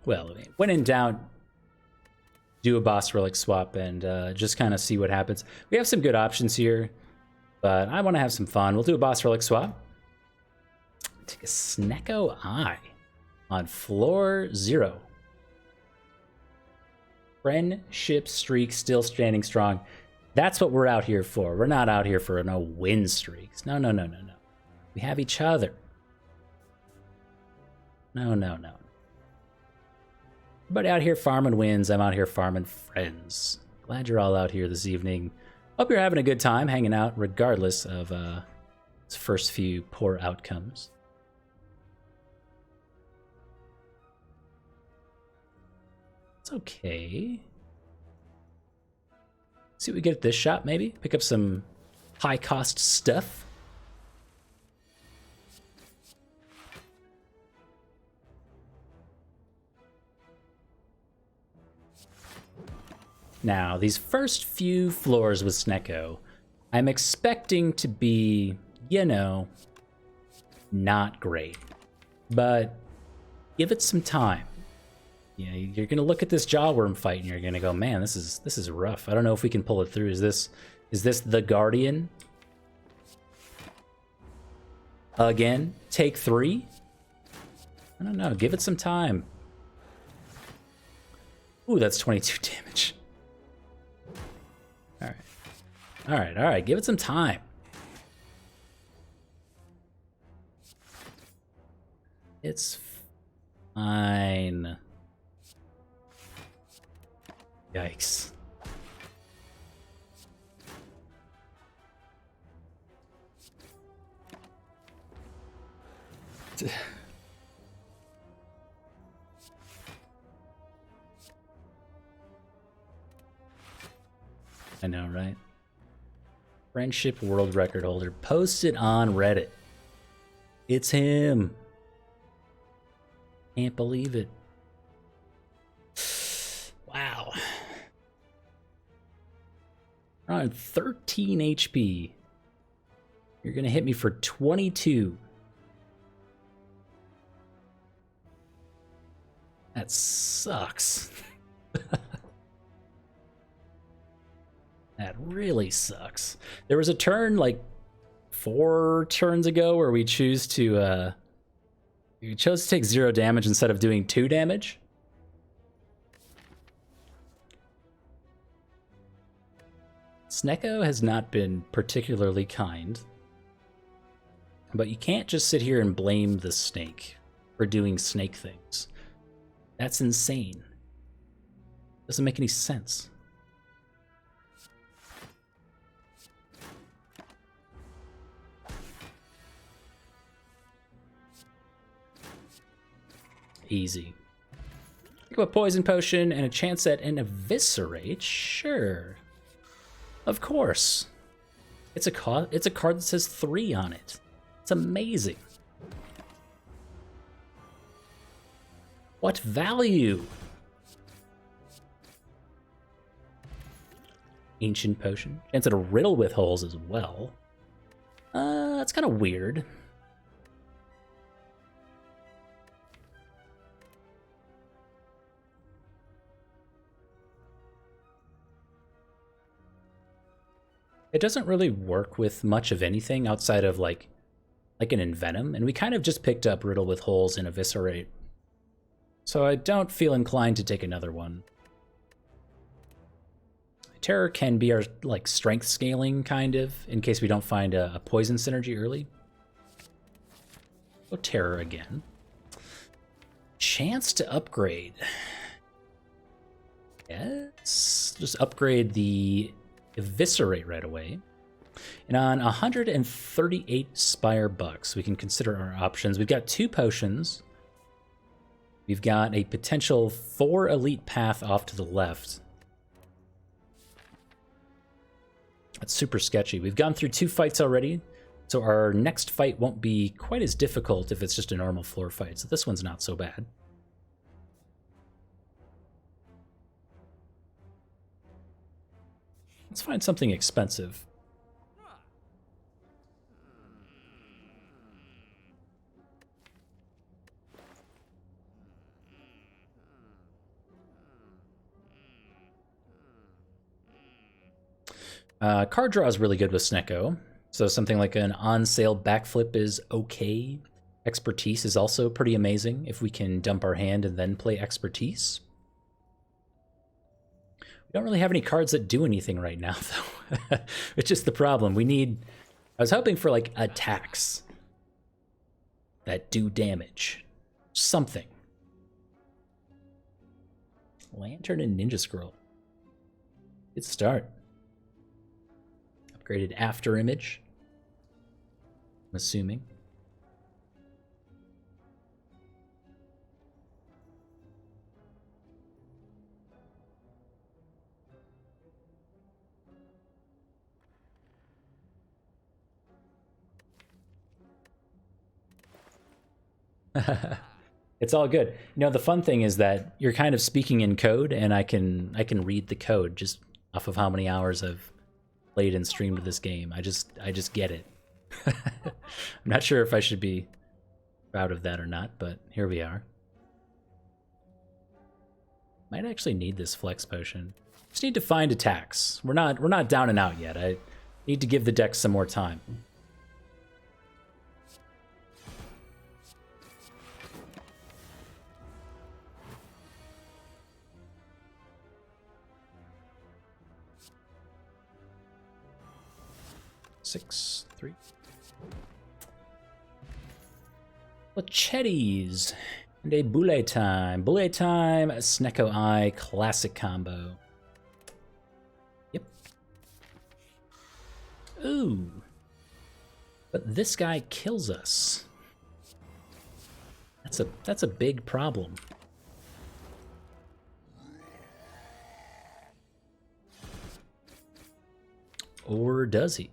Well, when in doubt, do a boss relic swap and just kind of see what happens. We have some good options here, but I want to have some fun. We'll do a boss relic swap. Take a Snecko Eye on floor 0. Friendship streak still standing strong. That's what we're out here for. We're not out here for no win streaks. No, no, no, no, no. We have each other. No, no, no. Everybody out here farming wins. I'm out here farming friends. Glad you're all out here this evening. Hope you're having a good time hanging out regardless of its first few poor outcomes. It's okay. See what we get at this shop, maybe? Pick up some high-cost stuff. Now, these first few floors with Snecko, I'm expecting to be, you know, not great. But give it some time. You know, you're gonna look at this jawworm fight and you're gonna go, man, this is rough. I don't know if we can pull it through. Is this the Guardian? Again, take 3? I don't know. Give it some time. Ooh, that's 22 damage. All right. All right, all right. Give it some time. It's fine. Yikes. I know, right? Friendship world record holder posted on Reddit. It's him. Can't believe it. Wow. We're on 13 HP. You're gonna hit me for 22. That sucks. That really sucks. There was a turn like 4 turns ago where we chose to take 0 damage instead of doing 2 damage. Snecko has not been particularly kind, but you can't just sit here and blame the snake for doing snake things. That's insane. Doesn't make any sense. Easy. Pick up a poison potion and a chance at an eviscerate? Sure. Of course. It's a card that says 3 on it. It's amazing. What value? Ancient potion. Chance at a riddle with holes as well. That's kind of weird. It doesn't really work with much of anything outside of like an Envenom, and we kind of just picked up Riddle with Holes and Eviscerate. So I don't feel inclined to take another one. Terror can be our like strength scaling kind of, in case we don't find a poison synergy early. So Terror again. Chance to upgrade. Yes, just upgrade the Eviscerate right away. And on 138 Spire bucks, we can consider our options. We've got 2 potions. We've got a potential 4 elite path off to the left. That's super sketchy. We've gone through 2 fights already, so our next fight won't be quite as difficult if it's just a normal floor fight. So this one's not so bad. Let's find something expensive. Card draw is really good with Snecko. So something like an on-sale backflip is okay. Expertise is also pretty amazing if we can dump our hand and then play Expertise. We don't really have any cards that do anything right now, though. Which is the problem. I was hoping for, like, attacks that do damage. Something. Lantern and Ninja Scroll. Good start. Upgraded After Image. I'm assuming. It's all good. You know, the fun thing is that you're kind of speaking in code, and I can read the code just off of how many hours I've played and streamed this game. I just get it. I'm not sure if I should be proud of that or not, but here we are. Might actually need this flex potion. Just need to find attacks. We're not down and out yet. I need to give the deck some more time. Six, 3. Lachettes and a Boule Time. Boule Time, Snecko Eye, classic combo. Yep. Ooh. But this guy kills us. That's a big problem. Or does he?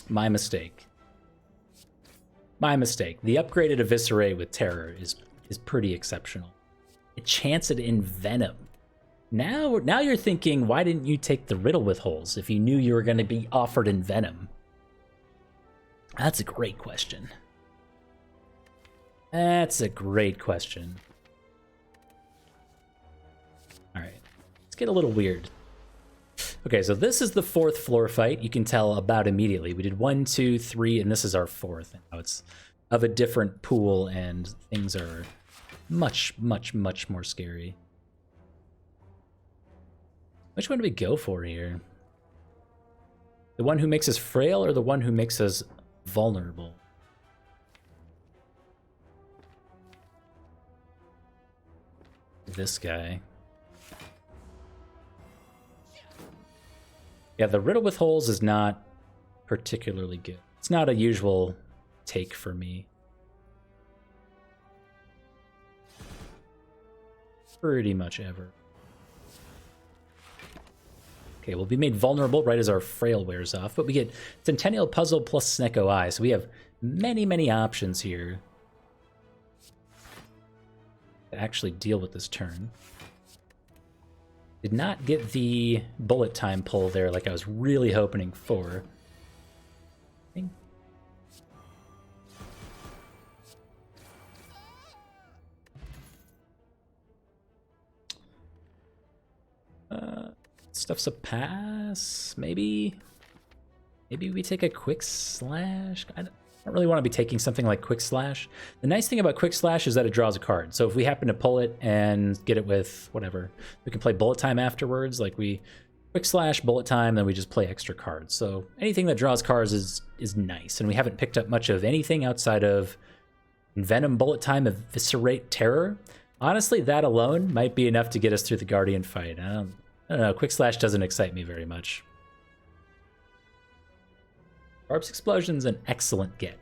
My mistake. My mistake. The upgraded Eviscerate with Terror is pretty exceptional. A chance it in Venom. Now you're thinking, why didn't you take the Riddle with Holes if you knew you were going to be offered in Venom? That's a great question. That's a great question. All right, let's get a little weird. Okay, so this is the 4th floor fight. You can tell about immediately. We did 1, 2, 3, and this is our 4th. Now it's of a different pool, and things are much, much, much more scary. Which one do we go for here? The one who makes us frail, or the one who makes us vulnerable? This guy. Yeah, the Riddle with Holes is not particularly good. It's not a usual take for me. Pretty much ever. Okay, we'll be made vulnerable right as our frail wears off, but we get Centennial Puzzle plus Snecko Eye, so we have many, many options here to actually deal with this turn. Did not get the bullet time pull there like I was really hoping for. Stuff's a pass, maybe? Maybe we take a Quick Slash? I don't really want to be taking something like Quick Slash. The nice thing about Quick Slash is that it draws a card. So if we happen to pull it and get it with whatever, we can play Bullet Time afterwards. Like we Quick Slash, Bullet Time, then we just play extra cards. So anything that draws cards is nice. And we haven't picked up much of anything outside of Venom, Bullet Time, Eviscerate, Terror. Honestly, that alone might be enough to get us through the Guardian fight. I don't know. Quick Slash doesn't excite me very much. Corpse Explosion's an excellent get.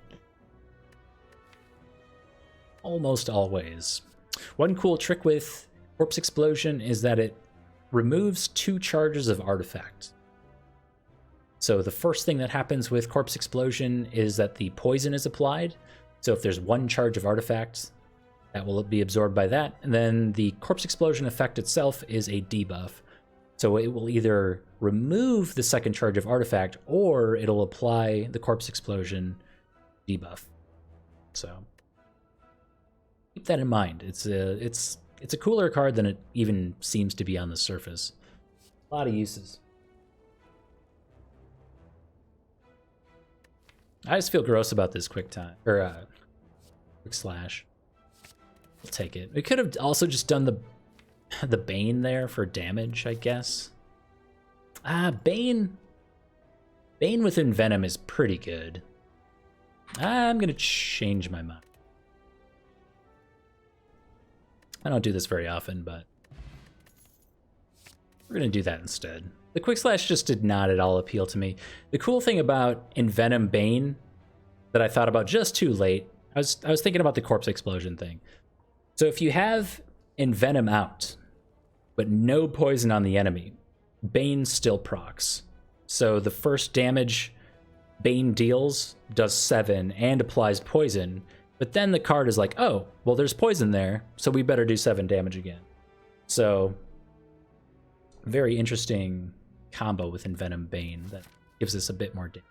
Almost always. One cool trick with Corpse Explosion is that it removes 2 charges of artifact. So the first thing that happens with Corpse Explosion is that the poison is applied. So if there's 1 charge of artifact, that will be absorbed by that. And then the Corpse Explosion effect itself is a debuff. So it will either remove the 2nd charge of artifact, or it'll apply the Corpse Explosion debuff. So keep that in mind. It's it's a cooler card than it even seems to be on the surface. A lot of uses. I just feel gross about this quick time, or quick slash. I'll take it. We could have also just done the Bane there for damage, I guess. Bane with Envenom is pretty good. I'm gonna change my mind. I don't do this very often, but we're gonna do that instead. The quick slash just did not at all appeal to me. The cool thing about Envenom Bane that I thought about just too late, I was thinking about the corpse explosion thing. So if you have Envenom out, but no poison on the enemy, Bane still procs. So the first damage Bane deals does 7 and applies poison, but then the card is like, oh, well, there's poison there, so we better do 7 damage again. So very interesting combo with Envenom Bane that gives us a bit more damage.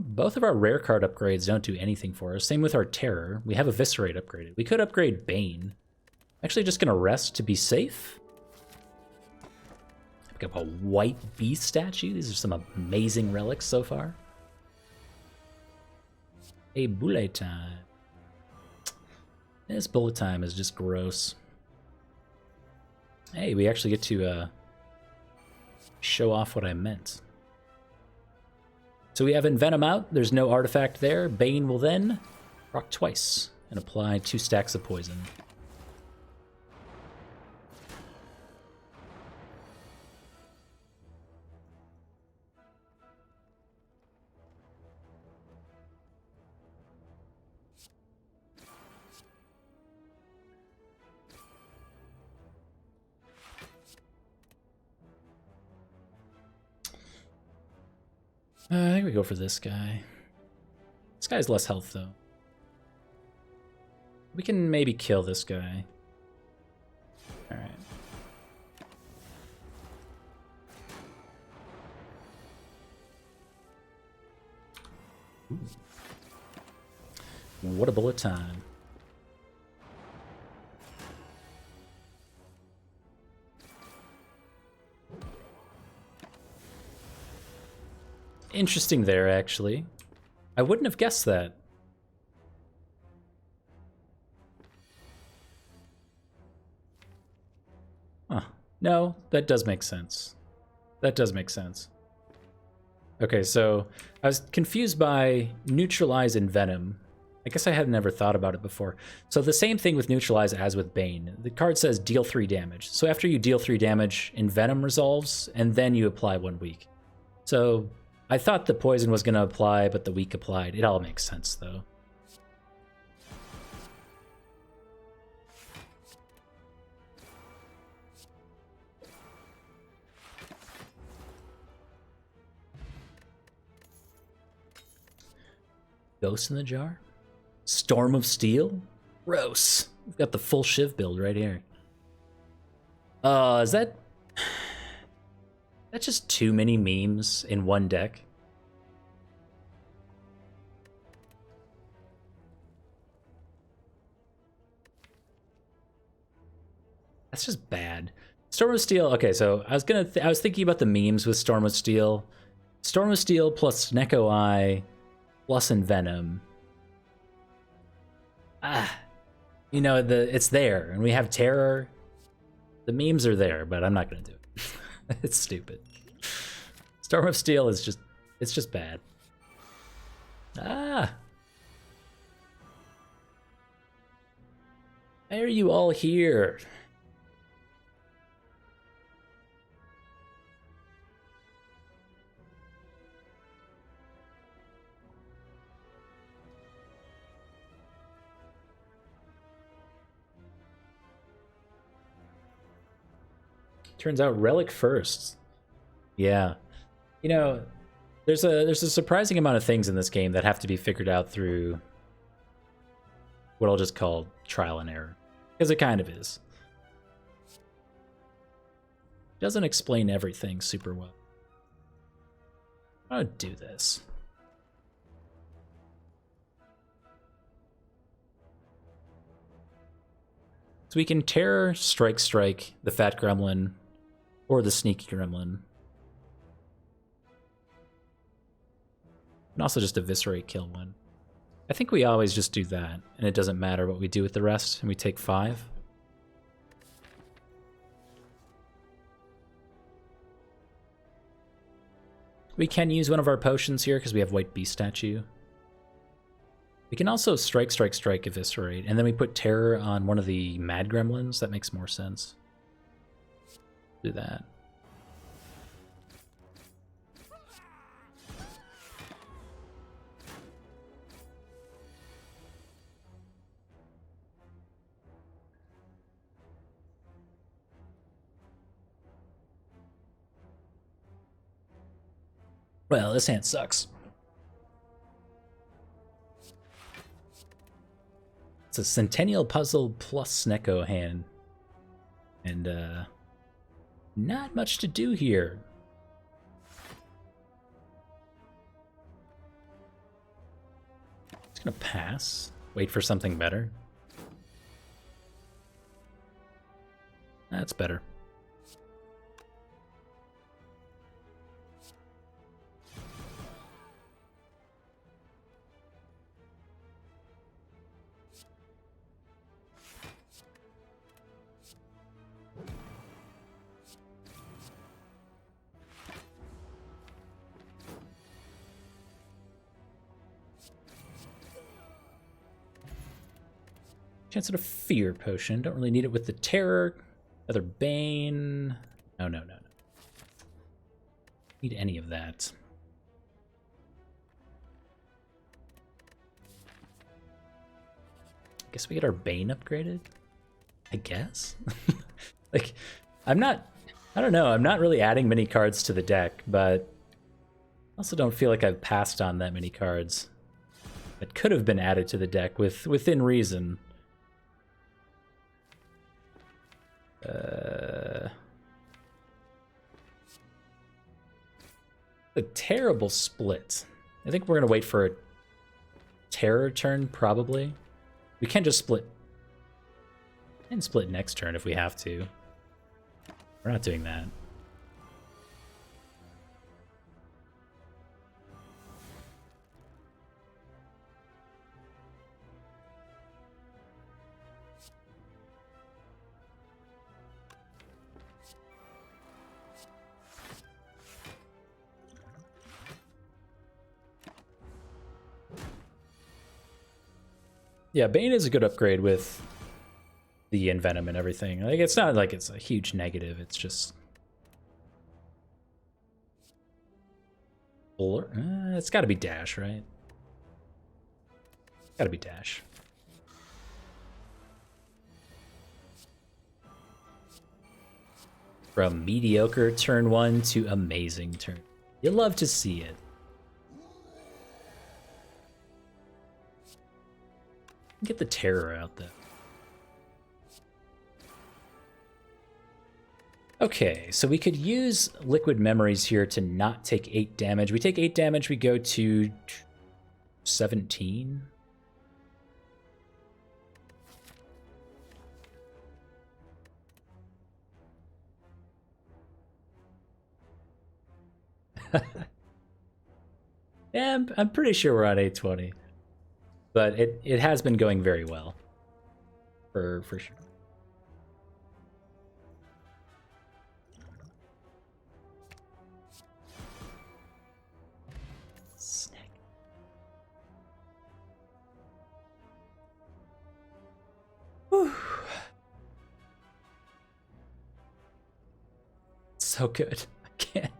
Both of our rare card upgrades don't do anything for us. Same with our Terror. We have Eviscerate upgraded. We could upgrade Bane. Actually just gonna rest to be safe. Pick up a white beast statue. These are some amazing relics so far. A bullet time. This bullet time is just gross. Hey, we actually get to show off what I meant. So we have Envenom out. There's no artifact there. Bane will then proc twice and apply 2 stacks of poison. I think we go for this guy. This guy's less health, though. We can maybe kill this guy. Alright. What a bullet time. Interesting there, actually. I wouldn't have guessed that. Huh. No, that does make sense. That does make sense. Okay, so I was confused by Neutralize and Venom. I guess I had never thought about it before. So the same thing with Neutralize as with Bane. The card says deal 3 damage. So after you deal 3 damage, Envenom resolves, and then you apply 1 weak. So I thought the poison was going to apply, but the weak applied. It all makes sense, though. Ghost in the jar? Storm of Steel? Gross. We've got the full Shiv build right here. Is that... That's just too many memes in one deck. That's just bad. Storm of Steel. Okay, so I was thinking about the memes with Storm of Steel. Storm of Steel plus Snecko Eye plus Envenom. You know, it's there, and we have Terror. The memes are there, but I'm not gonna do it. It's stupid. Storm of Steel is just, it's just bad. Why are you all here? Turns out relic first. Yeah. You know, there's a surprising amount of things in this game that have to be figured out through what I'll just call trial and error. Because it kind of is. Doesn't explain everything super well. I'm gonna do this. So we can terror, strike the fat gremlin or the sneaky gremlin. And also just eviscerate, kill one. I think we always just do that, and it doesn't matter what we do with the rest, and we take 5. We can use one of our potions here because we have White Beast Statue. We can also strike, eviscerate, and then we put terror on one of the mad gremlins. That makes more sense. Do that. Well, this hand sucks. It's a Centennial Puzzle plus Snecko hand. And, not much to do here. Just gonna pass. Wait for something better. That's better. Chance at a fear potion. Don't really need it with the terror. Another bane. No. Need any of that. Guess we get our bane upgraded? I guess? Like, I don't know, I'm not really adding many cards to the deck, but I also don't feel like I've passed on that many cards that could have been added to the deck within reason. A terrible split. I think we're gonna wait for a terror turn, probably. We can just split. And split next turn if we have to. We're not doing that. Yeah, Bane is a good upgrade with the Envenom and everything. Like, it's not like it's a huge negative, it's just... it's gotta be Dash, right? Gotta be Dash. From mediocre turn 1 to amazing turn. You love to see it. Get the terror out though. Okay, so we could use Liquid Memories here to not take 8 damage. We take 8 damage, we go to 17. Yeah, I'm pretty sure we're on 820. But it has been going very well. For sure. Snecko. Whew. So good. I can't.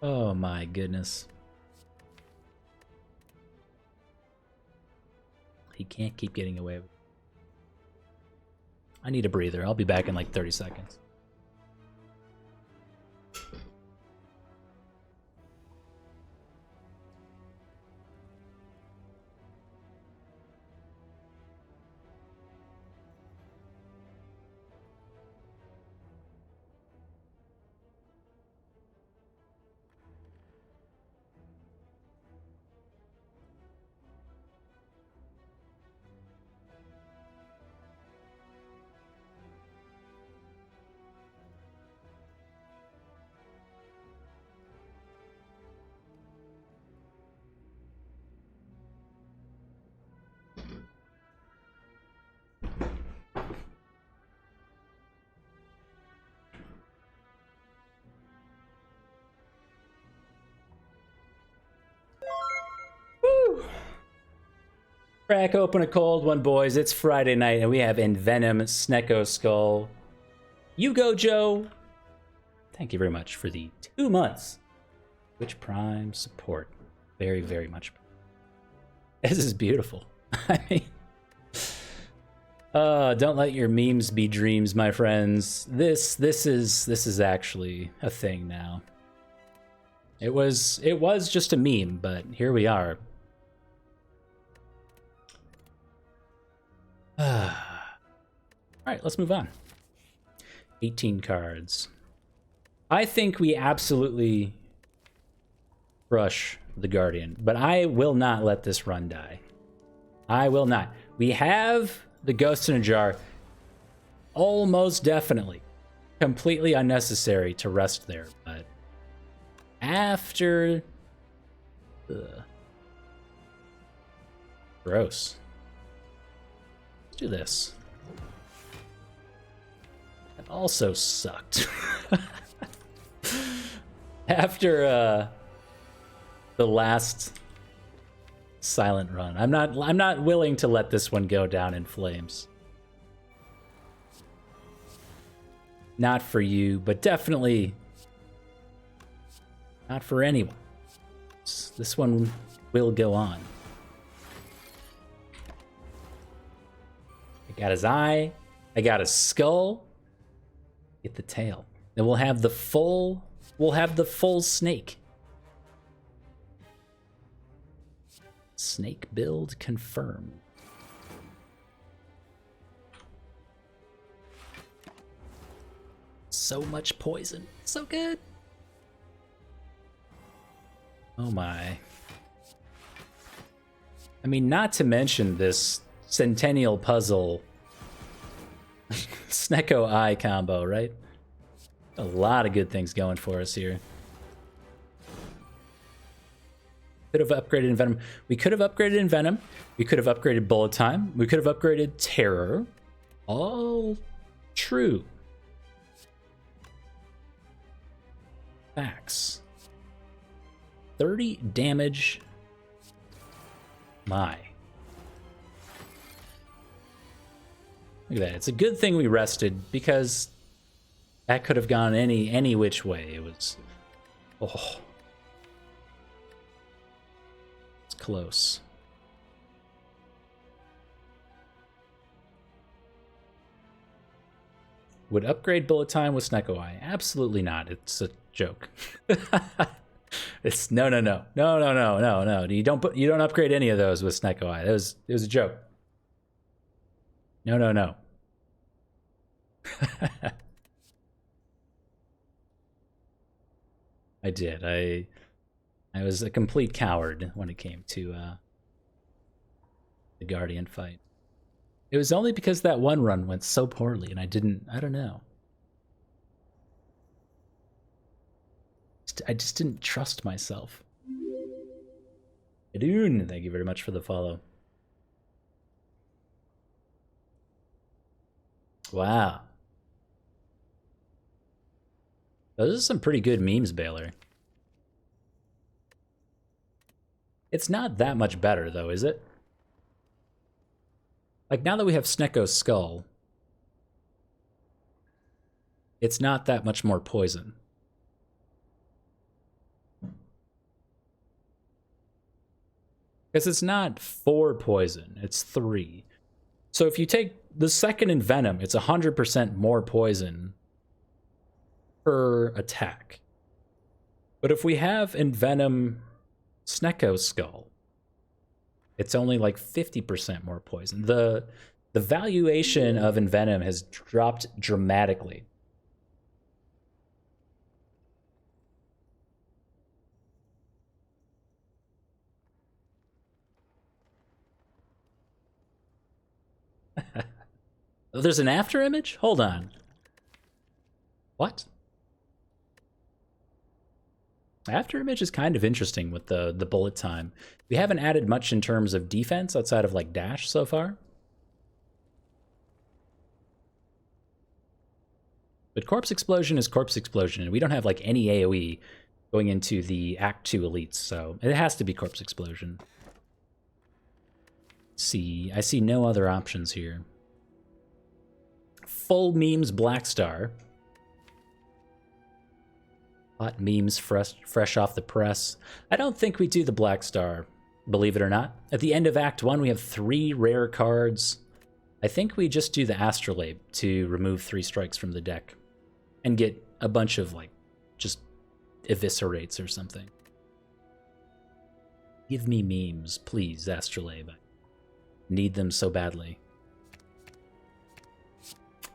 Oh my goodness. He can't keep getting away with it. I need a breather. I'll be back in like 30 seconds. Crack open a cold one, boys. It's Friday night, and we have Envenom Snecko Skull. You go, Joe. Thank you very much for the 2 months. Twitch Prime support. Very, very much. This is beautiful. I mean, don't let your memes be dreams, my friends. This is actually a thing now. It was just a meme, but here we are. All right, let's move on. 18 cards. I think we absolutely crush the Guardian, but I will not let this run die. I will not. We have the Ghost in a Jar. Almost definitely. Completely unnecessary to rest there, but after... Gross. Do this. That also sucked. After the last silent run, I'm not willing to let this one go down in flames. Not for you, but definitely not for anyone. This one will go on. I got his eye. I got his skull. Get the tail. Then we'll have the full. We'll have the full snake. Snake build confirmed. So much poison. So good. Oh my. I mean, not to mention this Centennial Puzzle Snecko Eye combo, right? A lot of good things going for us here. Could have upgraded Envenom. We could have upgraded Envenom. We could have upgraded Bullet Time. We could have upgraded Terror. All true. Facts. 30 damage. My. Look at that. It's a good thing we rested, because that could have gone any which way. It was... Oh. It's close. Would upgrade Bullet Time with Snecko Eye? Absolutely not. It's a joke. It's no. You don't upgrade any of those with Snecko Eye. It was a joke. No. I did. I was a complete coward when it came to the Guardian fight. It was only because that one run went so poorly, and I don't know. I just didn't trust myself. Adun, thank you very much for the follow. Wow. Those are some pretty good memes, Baylor. It's not that much better, though, is it? Like, now that we have Snecko's skull, it's not that much more poison. Because it's not 4 poison, it's 3. So if you take the second Envenom, it's 100% more poison per attack. But if we have Envenom Snecko's skull, it's only like 50% more poison. The valuation of Envenom has dropped dramatically. There's an after image? Hold on. What? After image is kind of interesting with the bullet time. We haven't added much in terms of defense outside of like dash so far. But Corpse Explosion is Corpse Explosion, and we don't have like any AoE going into the Act 2 elites, so it has to be Corpse Explosion. See, I see no other options here. Full memes Black Star. Hot memes fresh off the press. I don't think we do the Black Star, believe it or not. At the end of Act 1, we have 3 rare cards. I think we just do the Astrolabe to remove 3 strikes from the deck and get a bunch of, like, just eviscerates or something. Give me memes, please, Astrolabe. I need them so badly.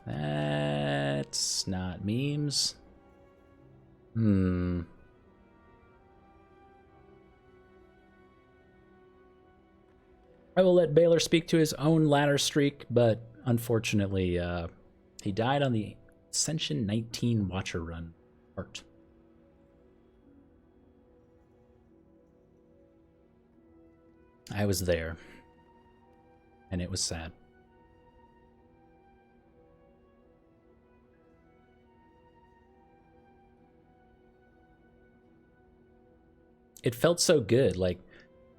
That's not memes. I will let Baylor speak to his own ladder streak, but unfortunately, he died on the Ascension 19 Watcher Run art. I was there, and it was sad. It felt so good. Like,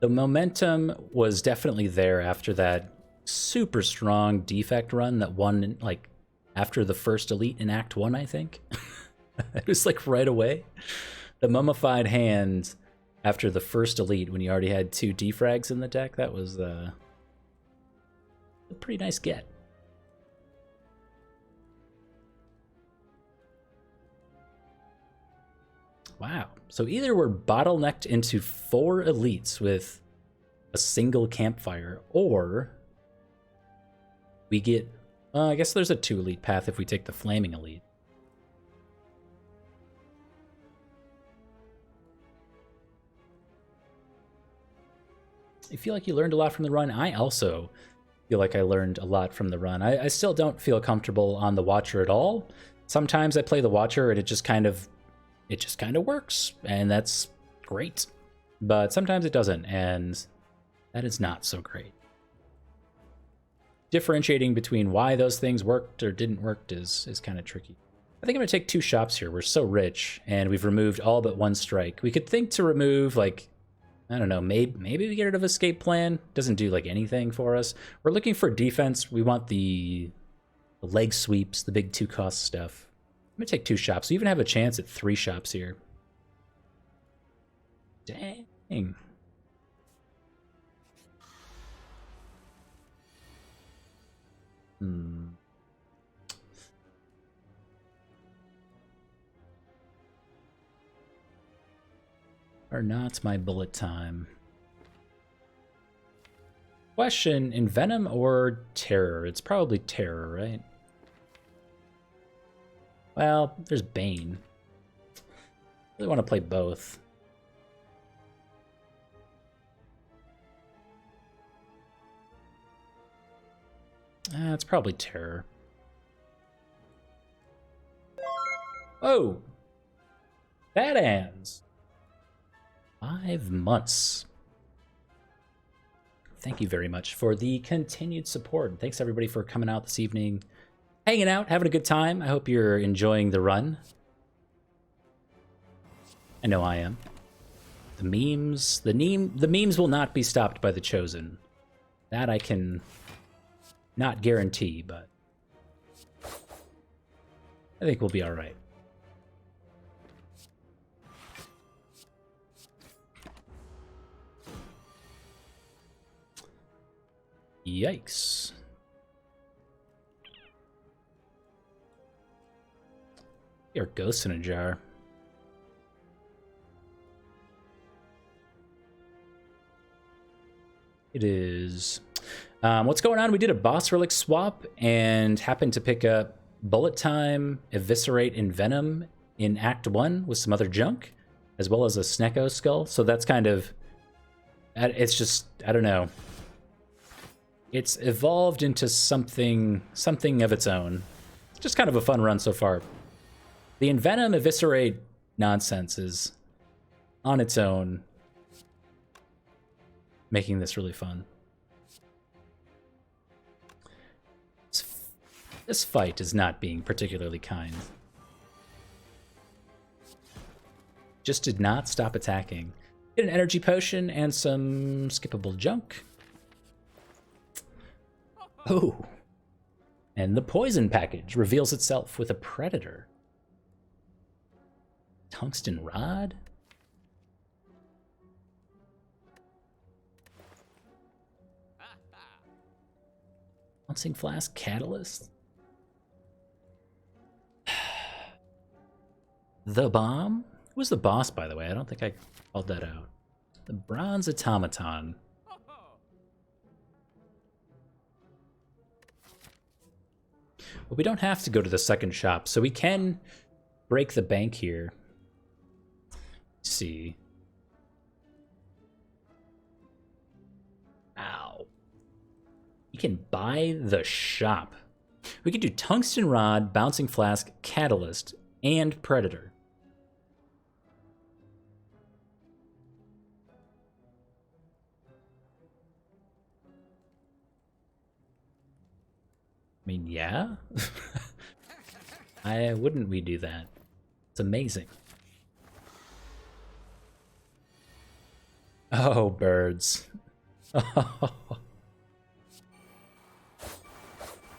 the momentum was definitely there after that super strong defect run that won, like, after the first elite in Act 1, I think. It was like right away. The mummified hand after the first elite when you already had 2 defrags in the deck, that was a pretty nice get. Wow. So either we're bottlenecked into 4 elites with a single campfire, or we get... I guess there's a 2 elite path if we take the flaming elite. I feel like you learned a lot from the run. I also feel like I learned a lot from the run. I still don't feel comfortable on the Watcher at all. Sometimes I play the Watcher and it just kind of works, and that's great. But sometimes it doesn't, and that is not so great. Differentiating between why those things worked or didn't work is kind of tricky. I think I'm going to take 2 shops here. We're so rich, and we've removed all but 1 strike. We could think to remove, like, I don't know, maybe we get rid of Escape Plan. Doesn't do, like, anything for us. We're looking for defense. We want the leg sweeps, the big 2-cost stuff. I'm going to take 2 shops. We even have a chance at 3 shops here. Dang. Or not my bullet time. Question, Envenom or Terror? It's probably Terror, right? Well, there's Bane. I really want to play both. It's probably Terror. Oh! Bad hands. 5 months. Thank you very much for the continued support. Thanks everybody for coming out this evening, hanging out, having a good time. I hope you're enjoying the run. I know I am. The memes will not be stopped by the Chosen. That I can not guarantee, but I think we'll be all right. Yikes. You're ghosts in a jar. It is... what's going on? We did a boss relic swap and happened to pick up Bullet Time, Eviscerate, and Venom in Act 1 with some other junk, as well as a Snecko skull. So that's kind of... It's just... I don't know. It's evolved into something of its own. It's just kind of a fun run so far. The Envenom Eviscerate nonsense is on its own making this really fun. This fight is not being particularly kind. Just did not stop attacking. Get an energy potion and some skippable junk. Oh. And the poison package reveals itself with a predator. Tungsten rod? Bouncing flask catalyst? The bomb? Who's the boss, by the way? I don't think I called that out. The bronze automaton. But we don't have to go to the second shop, so we can break the bank here. Let's see. Ow. You can buy the shop. We can do tungsten rod, bouncing flask, catalyst, and predator. I mean, yeah. Why wouldn't we do that? It's amazing. Oh, birds.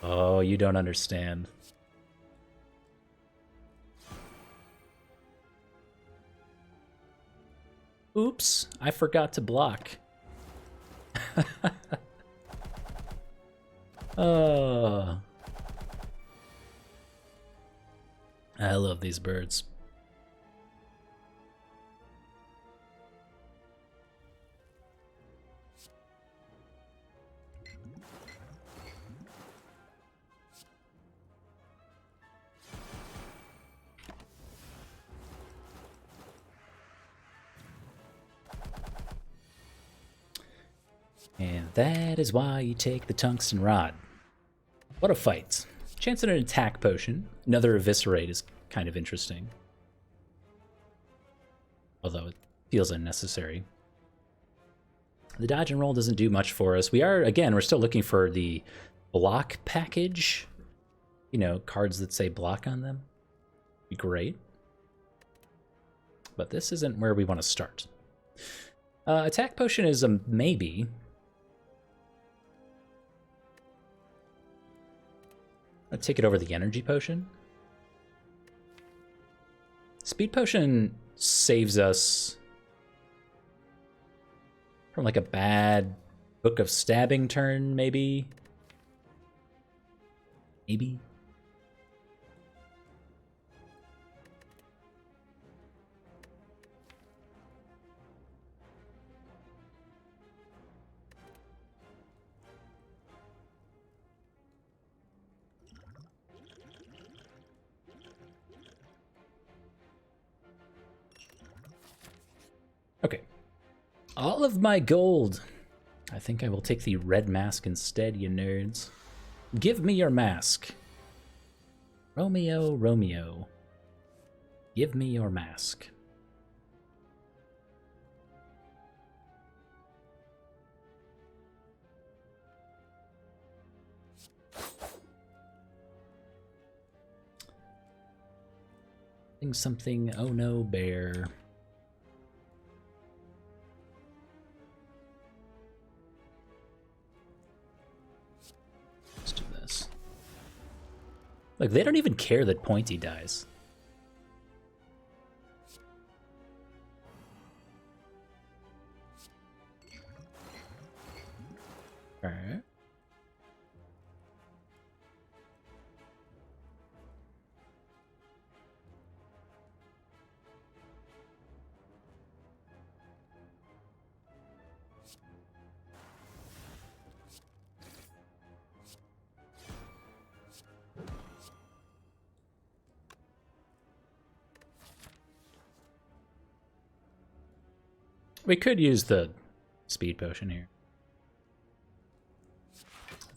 Oh, you don't understand. Oops, I forgot to block. Oh. I love these birds. And that is why you take the tungsten rod. What a fight. Chance at an attack potion. Another eviscerate is kind of interesting. Although it feels unnecessary. The dodge and roll doesn't do much for us. We're still looking for the block package. You know, cards that say block on them. Be great. But this isn't where we want to start. Attack potion is a maybe. I'll take it over the energy potion. Speed potion saves us from like a bad Book of Stabbing turn, maybe? Maybe? Okay. All of my gold. I think I will take the red mask instead, you nerds. Give me your mask. Romeo, Romeo. Give me your mask. Something, oh no, bear. Let's do this. Like, they don't even care that Pointy dies. Alright. We could use the speed potion here.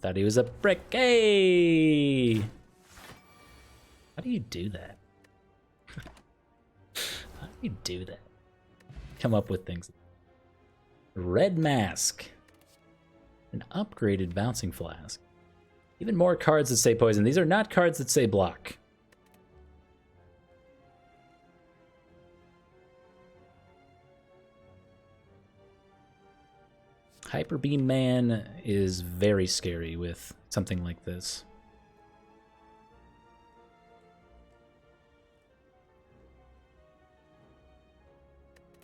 Thought he was a brick. Hey! How do you do that? How do you do that? Come up with things. Red mask. An upgraded bouncing flask. Even more cards that say poison. These are not cards that say block. Hyper Beam Man is very scary with something like this.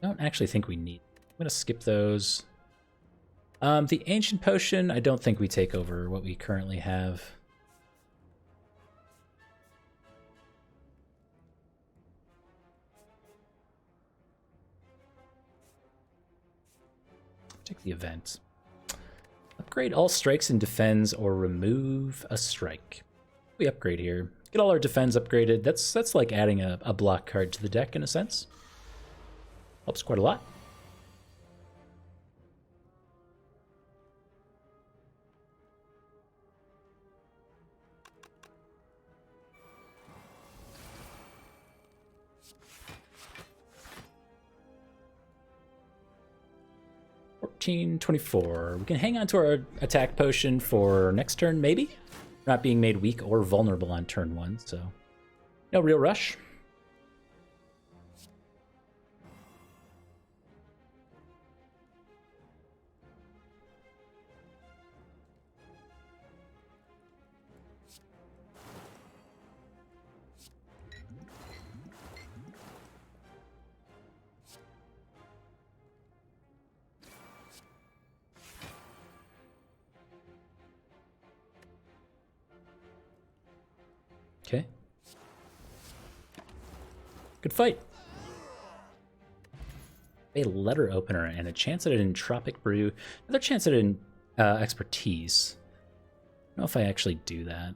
I don't actually think we need. I'm gonna skip those. The Ancient Potion, I don't think we take over what we currently have. Take the event. Upgrade all strikes and defends or remove a strike. We upgrade here. Get all our defense upgraded. That's like adding a block card to the deck in a sense. Helps quite a lot. $14.24. We can hang on to our attack potion for next turn, maybe? Not being made weak or vulnerable on turn 1, so no real rush. Okay. Good fight. A letter opener and a chance at an Entropic Brew. Another chance at an expertise. I don't know if I actually do that.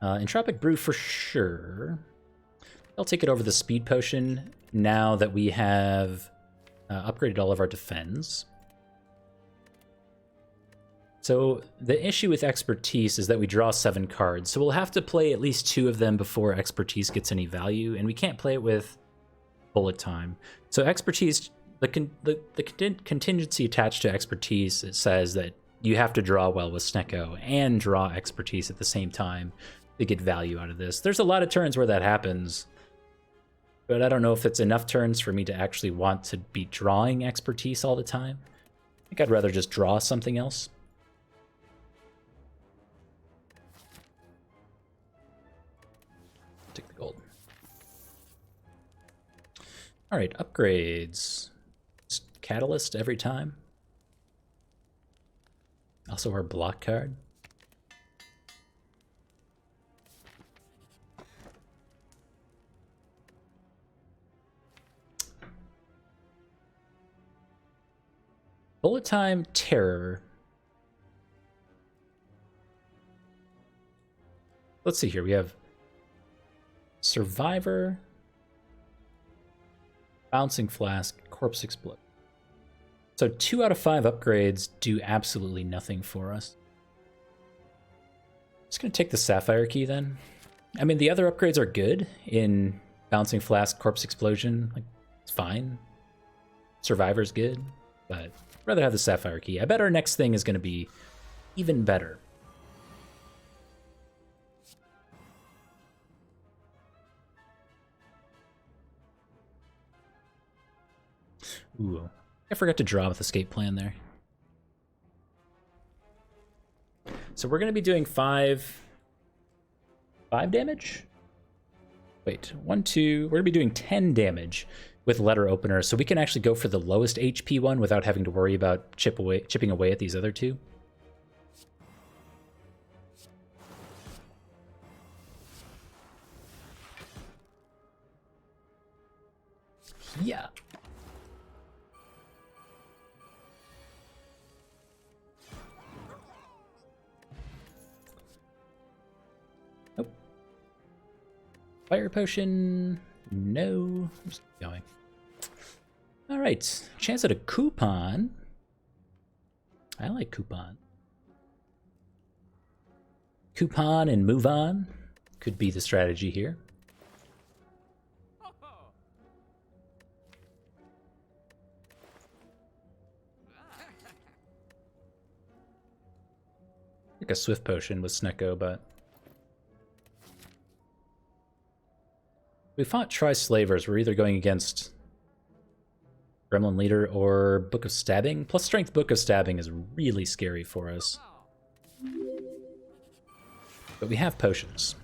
Entropic Brew for sure. I'll take it over the Speed Potion now that we have upgraded all of our defense. So the issue with expertise is that we draw 7 cards, so we'll have to play at least 2 of them before expertise gets any value, and we can't play it with bullet time. So expertise, the contingency attached to expertise, it says that you have to draw well with Snecko and draw expertise at the same time to get value out of this. There's a lot of turns where that happens, but I don't know if it's enough turns for me to actually want to be drawing expertise all the time. I think I'd rather just draw something else. Take the gold. All right, upgrades. Just catalyst every time. Also our block card. Bullet time, terror. Let's see here. We have Survivor, Bouncing Flask, Corpse Explode. So 2 out of 5 upgrades do absolutely nothing for us. Just gonna take the Sapphire Key then. I mean, the other upgrades are good in Bouncing Flask, Corpse Explosion. Like, it's fine. Survivor's good, but I'd rather have the Sapphire Key. I bet our next thing is gonna be even better. Ooh, I forgot to draw with Escape Plan there. So we're going to be doing 5 damage? Wait, 1, 2, we're going to be doing 10 damage with Letter Opener, so we can actually go for the lowest HP one without having to worry about chipping away at these other 2. Yeah. Fire Potion, no. Just keep going. All right, chance at a coupon. I like coupon. Coupon and move on could be the strategy here. Like a Swift Potion with Snecko, but we fought Tri-Slavers. We're either going against Gremlin Leader or Book of Stabbing. Plus strength Book of Stabbing is really scary for us. But we have potions.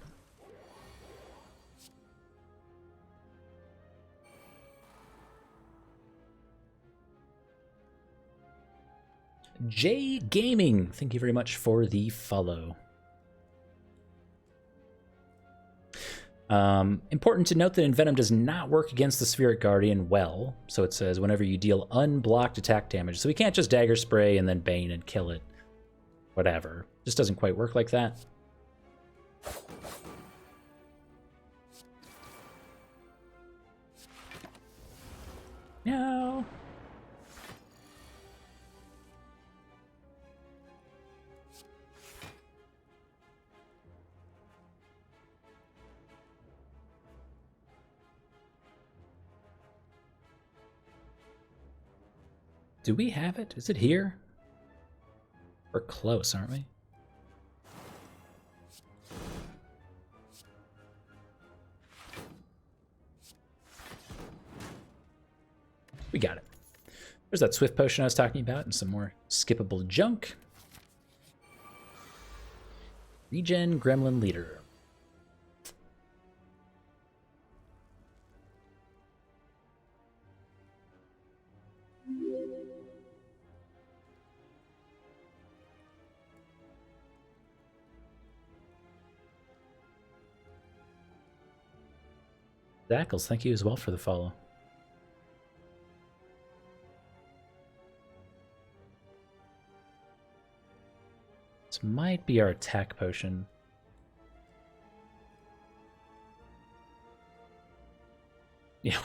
J Gaming, thank you very much for the follow. Important to note that Envenom does not work against the Spirit Guardian well. So it says whenever you deal unblocked attack damage. So we can't just Dagger Spray and then Bane and kill it. Whatever. Just doesn't quite work like that. No. Do we have it? Is it here? We're close, aren't we? We got it. There's that Swift Potion I was talking about and some more skippable junk. Regen Gremlin Leader. Zackles, thank you as well for the follow. This might be our attack potion. Yeah,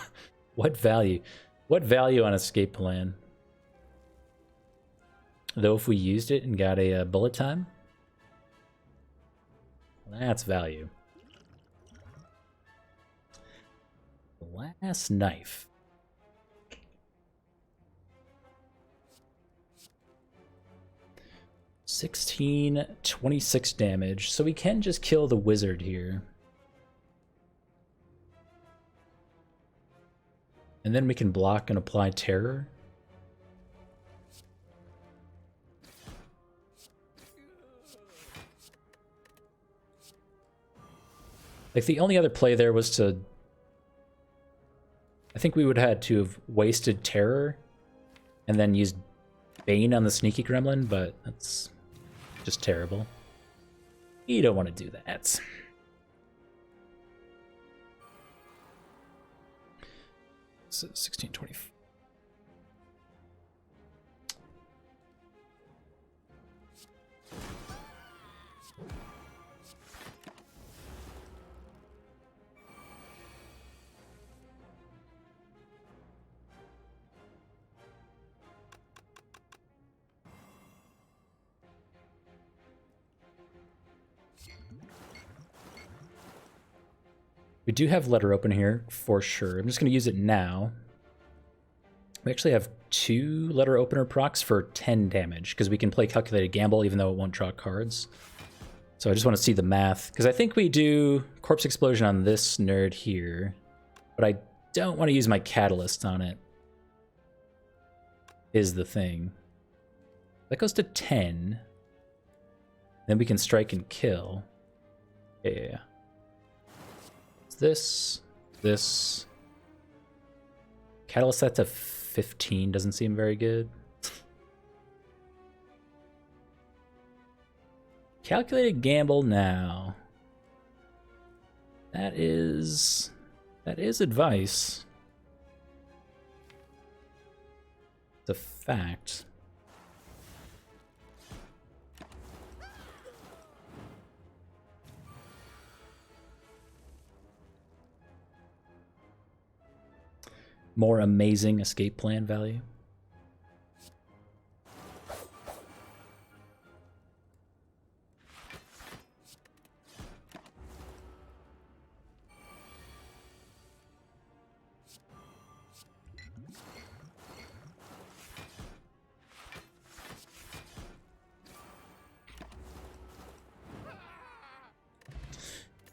what value? What value on escape plan? Though if we used it and got a bullet time, that's value. Last knife. $16.26 damage, so we can just kill the wizard here. And then we can block and apply terror. Like, the only other play there was to... I think we would have had to have wasted terror and then used Bane on the sneaky gremlin, but that's just terrible. You don't want to do that. So 1620. We do have letter open here for sure. I'm just going to use it now. We actually have 2 letter opener procs for 10 damage because we can play Calculated Gamble even though it won't draw cards. So I just want to see the math because I think we do Corpse Explosion on this nerd here, but I don't want to use my Catalyst on it, is the thing. That goes to 10. Then we can strike and kill. Yeah. This. Catalyst set to 15 doesn't seem very good. Calculated Gamble now. That is advice. It's a fact. More amazing escape plan value.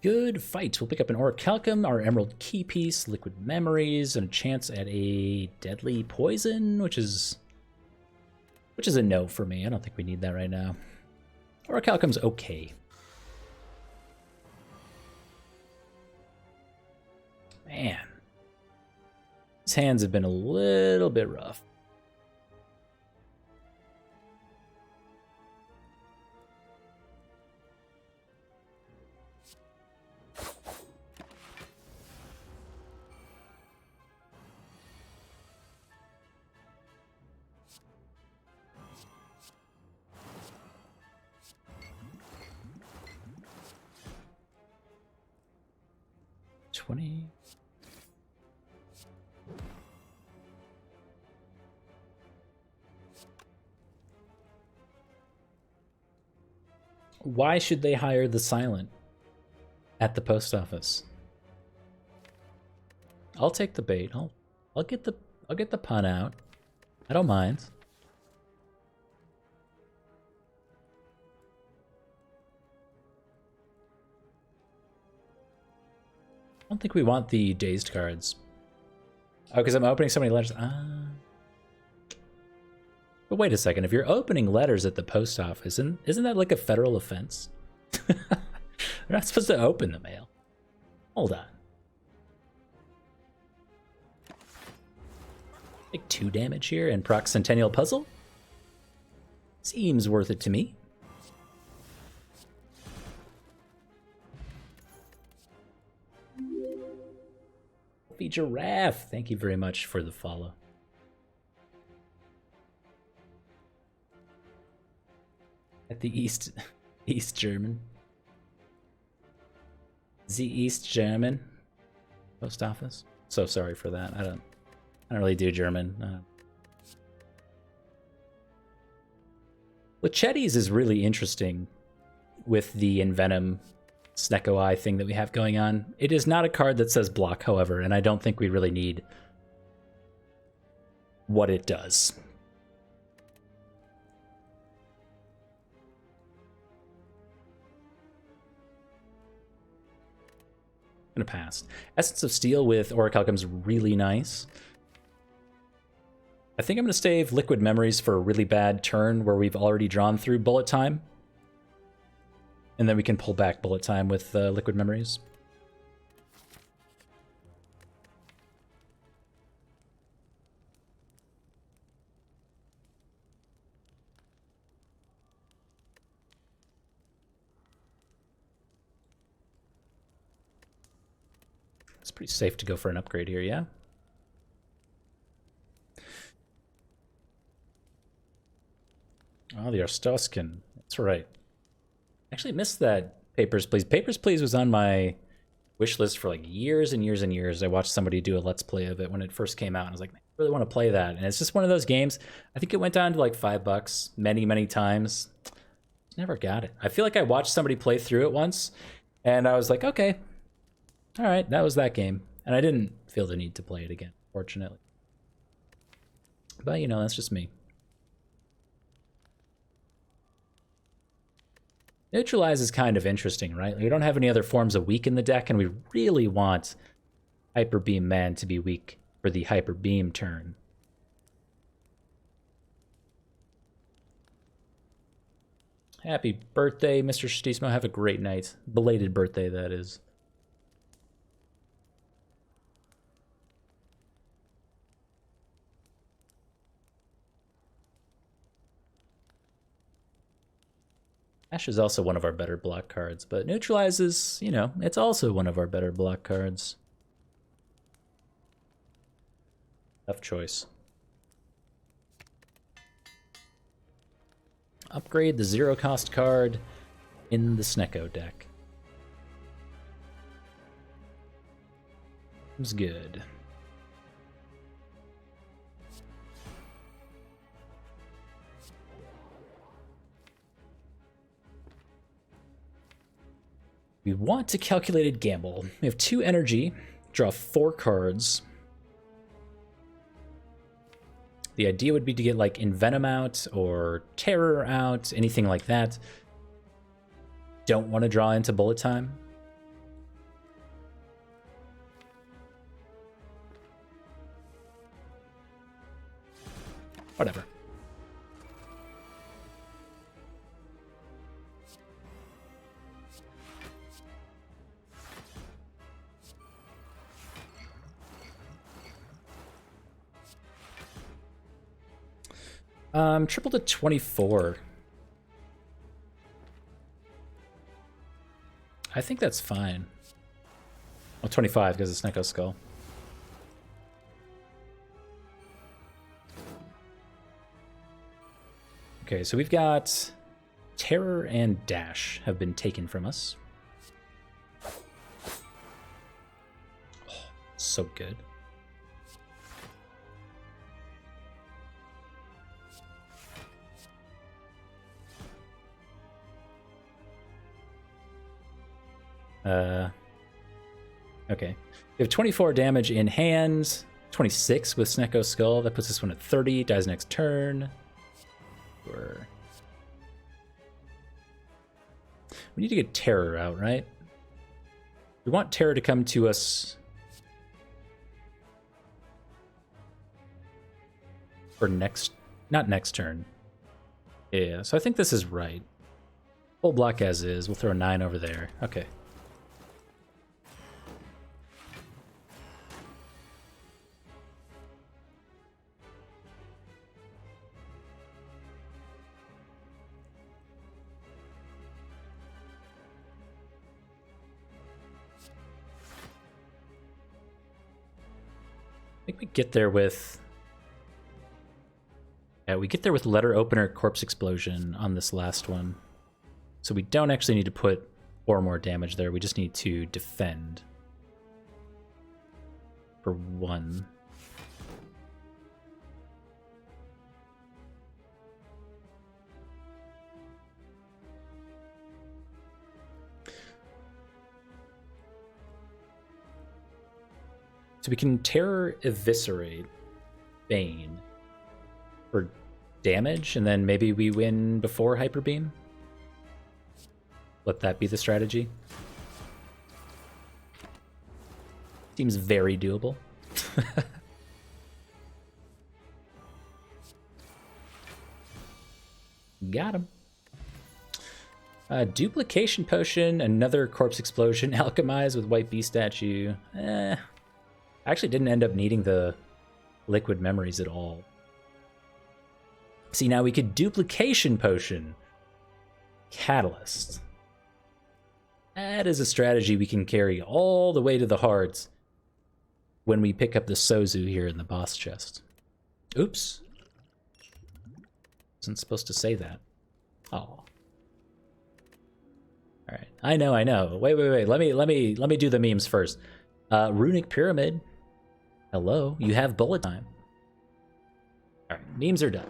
Good fight. We'll pick up an Orichalcum, our Emerald Key Piece, Liquid Memories, and a chance at a Deadly Poison, which is a no for me. I don't think we need that right now. Orichalcum's okay. Man. His hands have been a little bit rough. Why should they hire the silent at the post office? I'll take the bait. I'll get the pun out. I don't mind. I don't think we want the dazed cards. Oh, because I'm opening so many letters. But wait a second, if you're opening letters at the post office, isn't that like a federal offense? They're not supposed to open the mail. Hold on. Take 2 damage here and proc Centennial Puzzle? Seems worth it to me. Giraffe, thank you very much for the follow. At the East German. The East German post office. So sorry for that. I don't really do German. Lichetti's is really interesting with the Envenom Snecko Eye thing that we have going on. It is not a card that says block, however, and I don't think we really need what it does. Gonna pass. Essence of Steel with Orichalcum is really nice. I think I'm gonna save Liquid Memories for a really bad turn where we've already drawn through Bullet Time. And then we can pull back Bullet Time with Liquid Memories. It's pretty safe to go for an upgrade here, yeah? Oh, the Arstoskin. That's right. Actually missed that Papers, Please. Papers, Please was on my wish list for like years and years and years. I watched somebody do a Let's Play of it when it first came out, and I was like, I really want to play that. And it's just one of those games. I think it went down to like $5 many, many times. Never got it. I feel like I watched somebody play through it once, and I was like, okay, all right, that was that game. And I didn't feel the need to play it again, fortunately. But, you know, that's just me. Neutralize is kind of interesting, right? We don't have any other forms of weak in the deck, and we really want Hyper Beam Man to be weak for the Hyper Beam turn. Happy birthday, Mr. Stismo. Have a great night. Belated birthday, that is. Ash is also one of our better block cards, but Neutralize is, you know, it's also one of our better block cards. Tough choice. Upgrade the 0-cost card in the Snecko deck. Seems good. We want to Calculated Gamble. We have 2 energy, draw 4 cards. The idea would be to get like Envenom out or Terror out, anything like that. Don't want to draw into Bullet Time. Whatever. Triple to 24. I think that's fine. Oh, 25 because it's Snecko Skull. Okay, so we've got Terror and Dash have been taken from us. Oh, so good. Okay. We have 24 damage in hand, 26 with Snecko Skull. That puts this one at 30. Dies next turn. Sure. We need to get Terror out, right? We want Terror to come to us for next, not next turn. Yeah, so I think this is right. Full block as is. We'll throw a 9 over there. Okay. I think we get there with... Yeah, we get there with Letter Opener, Corpse Explosion on this last one. So we don't actually need to put 4 more damage there. We just need to defend for 1. So we can Terror Eviscerate Bane for damage, and then maybe we win before Hyper Beam. Let that be the strategy. Seems very doable. Got him. Duplication Potion, another Corpse Explosion, Alchemize with White Beast Statue. I actually didn't end up needing the Liquid Memories at all. See, now we could Duplication Potion, Catalyst. That is a strategy we can carry all the way to the hearts when we pick up the Sozu here in the boss chest. Oops. Wasn't supposed to say that. Oh. All right. I know. Wait. Let me do the memes first. Runic Pyramid. Hello. You have bullet time. All right. Memes are done.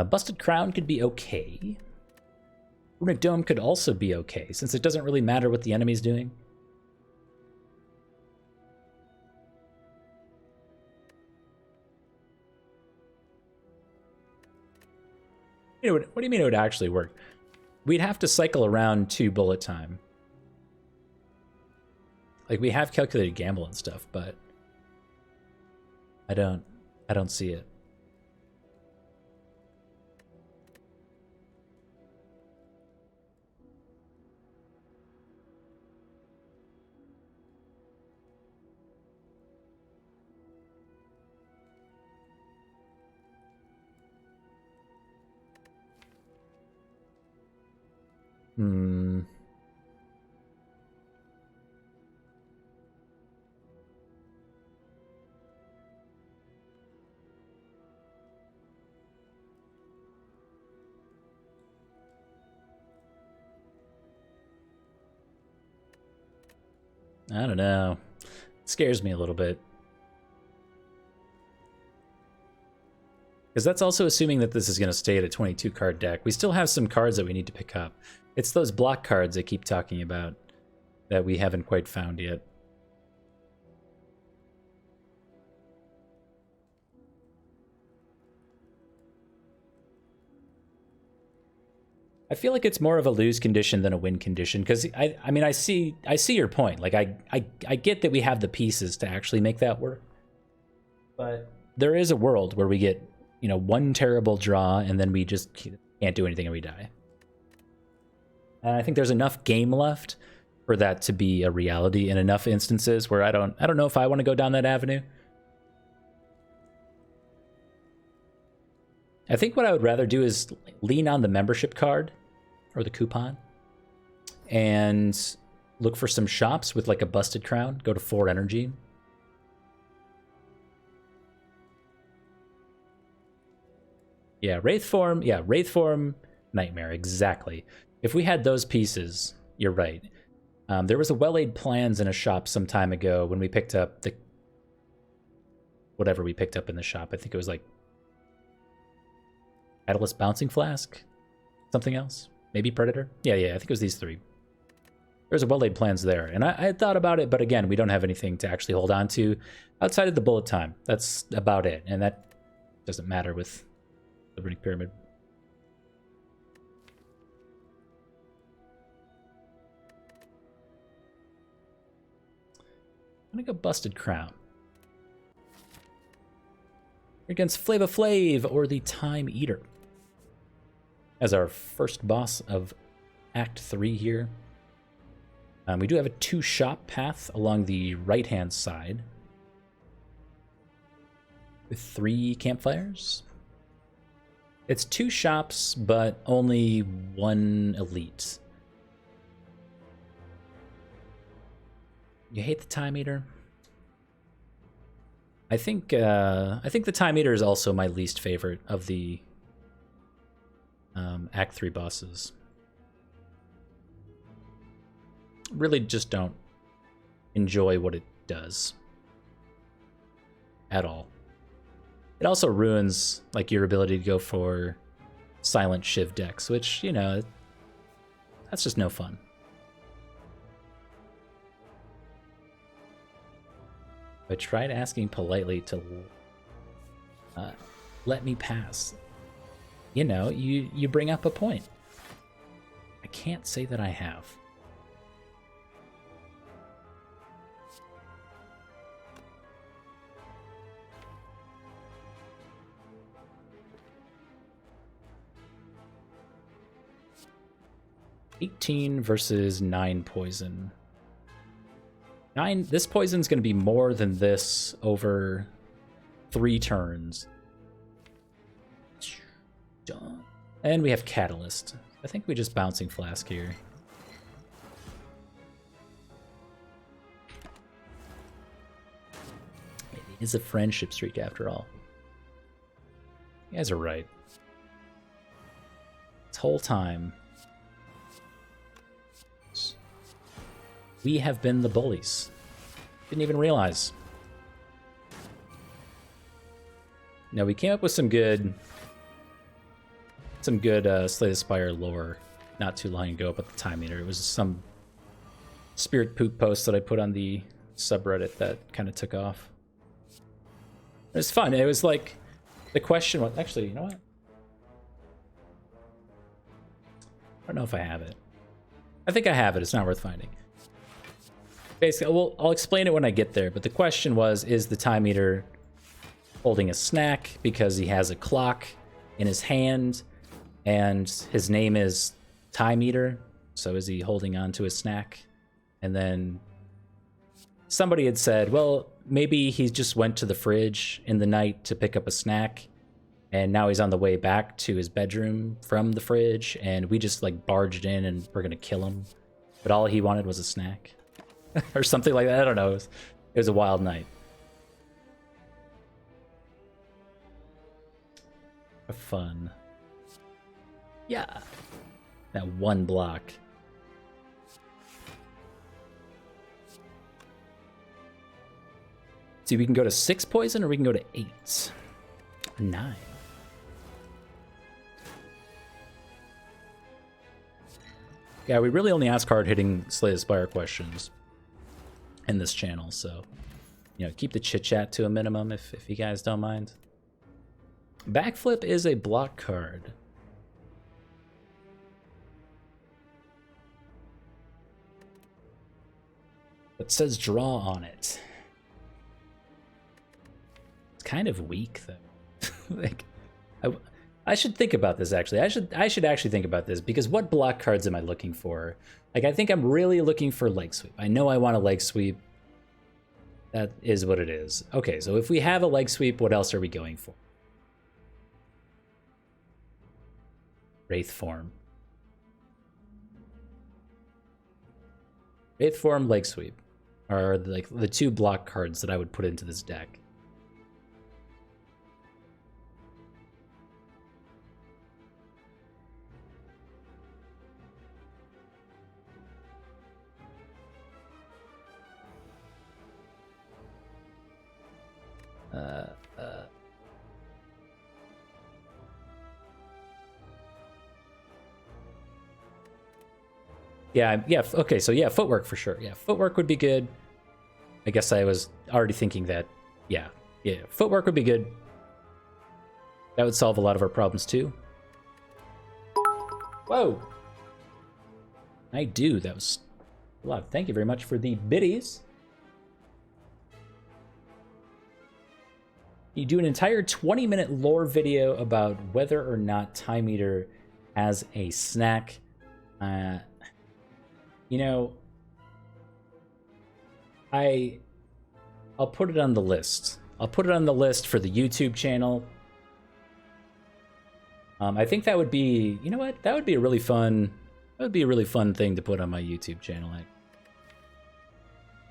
Busted Crown could be okay. Runic Dome could also be okay, since it doesn't really matter what the enemy's doing. You know, what do you mean it would actually work? We'd have to cycle around 2 bullet time. Like, we have calculated gamble and stuff, but I don't see it. I don't know. It scares me a little bit. Because that's also assuming that this is going to stay at a 22 card deck. We still have some cards that we need to pick up. It's those block cards I keep talking about that we haven't quite found yet. I feel like it's more of a lose condition than a win condition, because I mean I see your point. Like I get that we have the pieces to actually make that work, but there is a world where we get, you know, one terrible draw and then we just can't do anything and we die. And I think there's enough game left for that to be a reality in enough instances where I don't know if I want to go down that avenue. I think what I would rather do is lean on the membership card or the coupon and look for some shops with like a busted crown, go to 4 energy. Yeah, Wraith form, Nightmare, exactly. If we had those pieces, you're right. There was a well-laid plans in a shop some time ago when we picked up the... whatever we picked up in the shop. I think it was like Catalyst Bouncing Flask? Something else? Maybe Predator? Yeah, I think it was these 3. There's a well-laid plans there. And I had thought about it, but again, we don't have anything to actually hold on to outside of the bullet time. That's about it. And that doesn't matter with the Runic Pyramid. I'm gonna go Busted Crown. Against Flava Flav or the Time Eater as our first boss of Act 3 here. We do have a 2-shop path along the right-hand side with 3 campfires. It's 2 shops, but only 1 elite. You hate the Time Eater? I think the Time Eater is also my least favorite of the Act 3 bosses. Really just don't enjoy what it does at all. It also ruins like your ability to go for silent Shiv decks, which, you know, that's just no fun. I tried asking politely to let me pass. You know, you bring up a point. I can't say that I have. $18 versus 9 poison. 9. This poison's going to be more than this over 3 turns. And we have Catalyst. I think we just Bouncing Flask here. It is a friendship streak after all. You guys are right. This whole time, we have been the bullies. Didn't even realize. Now we came up with some good Slay the Spire lore not too long ago about the Time Eater. It was some spirit poop post that I put on the subreddit that kind of took off. It was fun. It was like the question was actually, you know what? I don't know if I have it. I think I have it. It's not worth finding. Basically, I'll explain it when I get there, but the question was, is the Time Eater holding a snack because he has a clock in his hand and his name is Time Eater, so is he holding on to a snack? And then somebody had said, well, maybe he just went to the fridge in the night to pick up a snack, and now he's on the way back to his bedroom from the fridge, and we just like barged in and we're gonna kill him, but all he wanted was a snack. Or something like that. I don't know. It was a wild night. Fun. Yeah. That 1 block. See, we can go to 6 poison or we can go to 8. Or 9. Yeah, we really only ask hard-hitting Slay the Spire questions in this channel, so, you know, keep the chit-chat to a minimum if you guys don't mind. Backflip is a block card. It says draw on it. It's kind of weak though. Like, I should think about this actually. I should actually think about this, because what block cards am I looking for? Like, I think I'm really looking for leg sweep. I know I want a leg sweep. That is what it is. Okay, so if we have a leg sweep, what else are we going for? Wraith form. Wraith form, leg sweep are like the two block cards that I would put into this deck. Yeah, okay, so yeah, footwork for sure. Yeah, footwork would be good. I guess I was already thinking that, yeah, footwork would be good. That would solve a lot of our problems too. Whoa! I do, that was a lot. Thank you very much for the biddies. You do an entire 20-minute lore video about whether or not Time Eater has a snack. You know, I'll put it on the list. I'll put it on the list for the YouTube channel. I think that would be, you know what? That would be a really fun. That would be a really fun thing to put on my YouTube channel.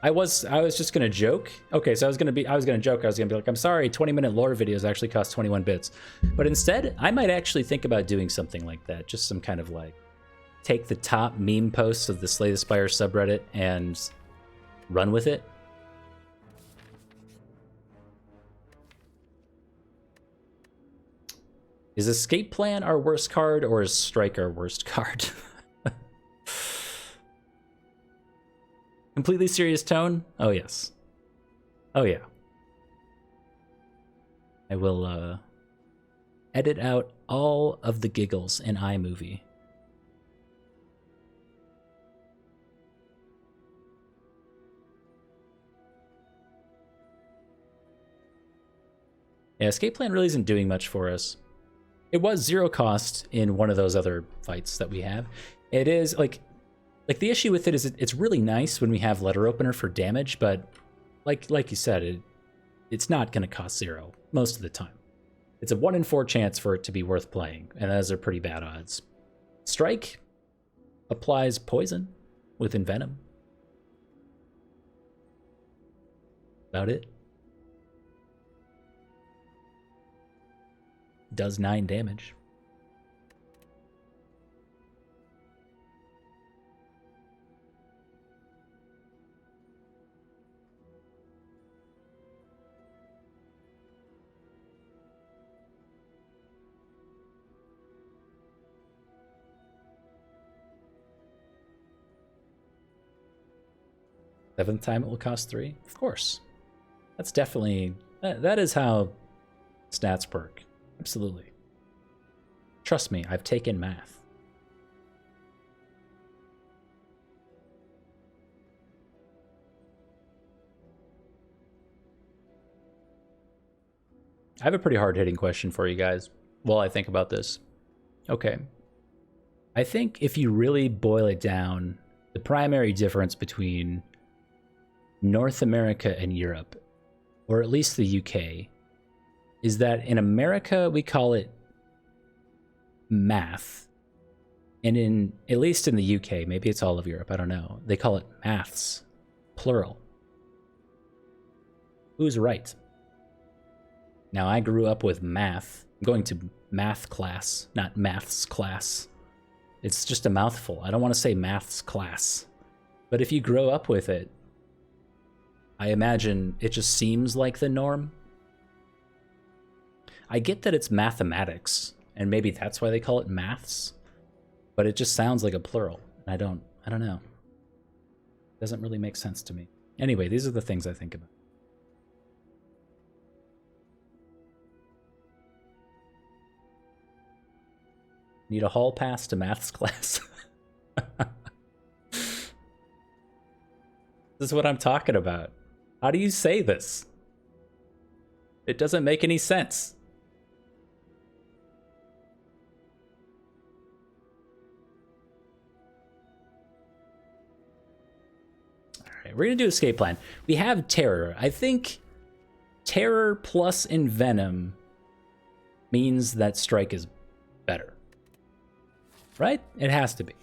I was just gonna joke. Okay, so I was gonna joke. I was gonna be like, I'm sorry, 20-minute lore videos actually cost 21 bits. But instead, I might actually think about doing something like that. Just some kind of like, take the top meme posts of the Slay the Spire subreddit and run with it. Is Escape Plan our worst card, or is Strike our worst card? Completely serious tone? Oh, yes. Oh, yeah. I will edit out all of the giggles in iMovie. Yeah, Escape Plan really isn't doing much for us. It was 0 cost in one of those other fights that we have. It is, like the issue with it is it's really nice when we have Letter Opener for damage, but like you said, it's not going to cost 0 most of the time. It's a 1 in 4 chance for it to be worth playing, and those are pretty bad odds. Strike applies poison with Envenom. About it. Does 9 damage. Seventh time it will cost 3? Of course. That's definitely... That is how stats work. Absolutely. Trust me, I've taken math. I have a pretty hard-hitting question for you guys while I think about this. Okay. I think if you really boil it down, the primary difference between North America and Europe, or at least the UK, is that in America we call it math, and at least in the UK, maybe it's all of Europe, I don't know, they call it maths, plural. Who's right? Now, I grew up with math. I'm going to math class, not maths class. It's just a mouthful. I don't want to say maths class. But if you grow up with it, I imagine it just seems like the norm. I get that it's mathematics, and maybe that's why they call it maths, but it just sounds like a plural. I don't know. It doesn't really make sense to me. Anyway, these are the things I think about. Need a hall pass to maths class. This is what I'm talking about. How do you say this? It doesn't make any sense. Alright, we're gonna do escape plan. We have terror. I think terror plus envenom means that strike is better. Right? It has to be.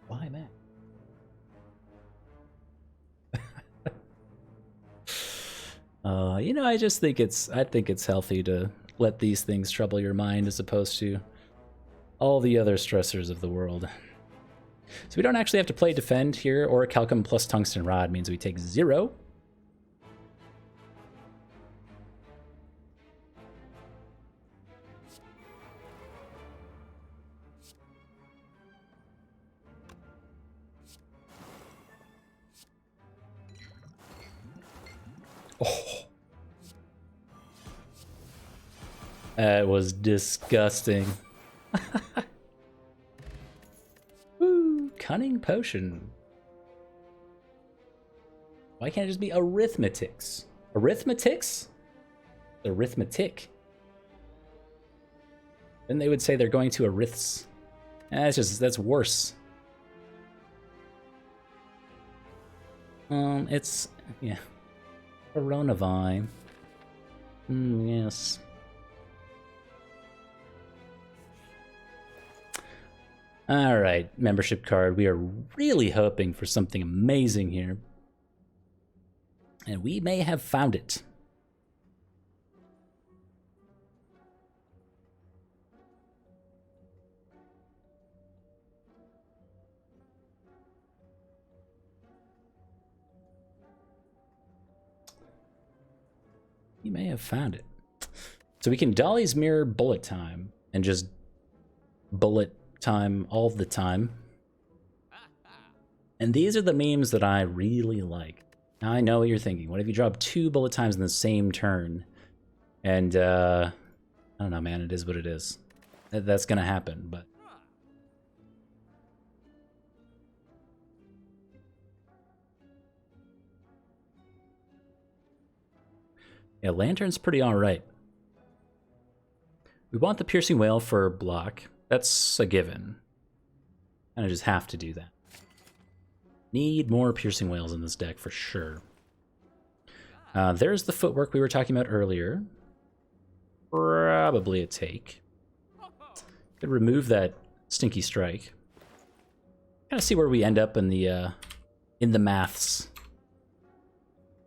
Why, man? You know, I think it's healthy to let these things trouble your mind as opposed to all the other stressors of the world. So we don't actually have to play defend here, or calcum plus tungsten rod means we take 0. Oh. That was disgusting. Woo, cunning potion. Why can't it just be arithmetics? Arithmetics? Arithmetic. Then they would say they're going to ariths. That's worse. It's, yeah. Coronavirus. Yes. All right, membership card. We are really hoping for something amazing here. And we may have found it. You may have found it. So we can Dolly's Mirror bullet time and just bullet time all the time. And these are the memes that I really like. Now I know what you're thinking. What if you drop 2 bullet times in the same turn? And I don't know, man, it is what it is. That's gonna happen, but yeah, Lantern's pretty alright. We want the Piercing Whale for block. That's a given. And I just have to do that. Need more Piercing Whales in this deck for sure. There's the footwork we were talking about earlier. Probably a take. Could remove that Stinky Strike. Kind of see where we end up in the maths.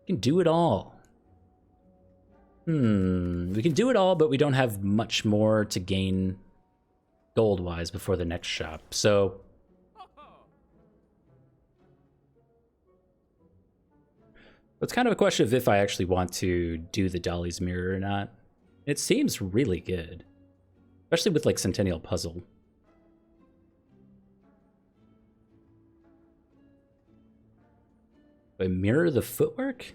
We can do it all. We can do it all, but we don't have much more to gain gold-wise before the next shop. So it's kind of a question of if I actually want to do the Dolly's Mirror or not. It seems really good, especially with like Centennial Puzzle. But mirror the footwork?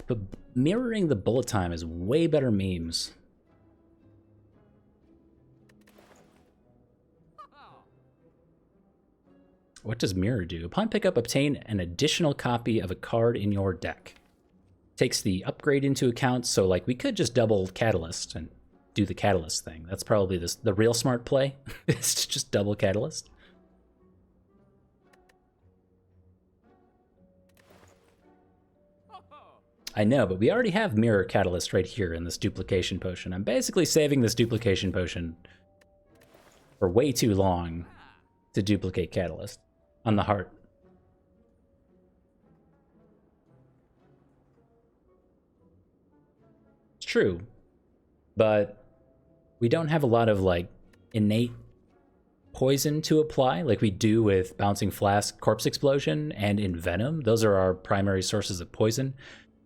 But mirroring the bullet time is way better memes. What does mirror do? Upon pickup, obtain an additional copy of a card in your deck. Takes the upgrade into account, so like we could just double Catalyst and do the Catalyst thing. That's probably the real smart play, is to just double Catalyst. I know, but we already have Mirror Catalyst right here in this Duplication Potion. I'm basically saving this Duplication Potion for way too long to duplicate Catalyst on the heart. It's true, but we don't have a lot of like innate poison to apply like we do with Bouncing Flask, Corpse Explosion, and Envenom. Those are our primary sources of poison.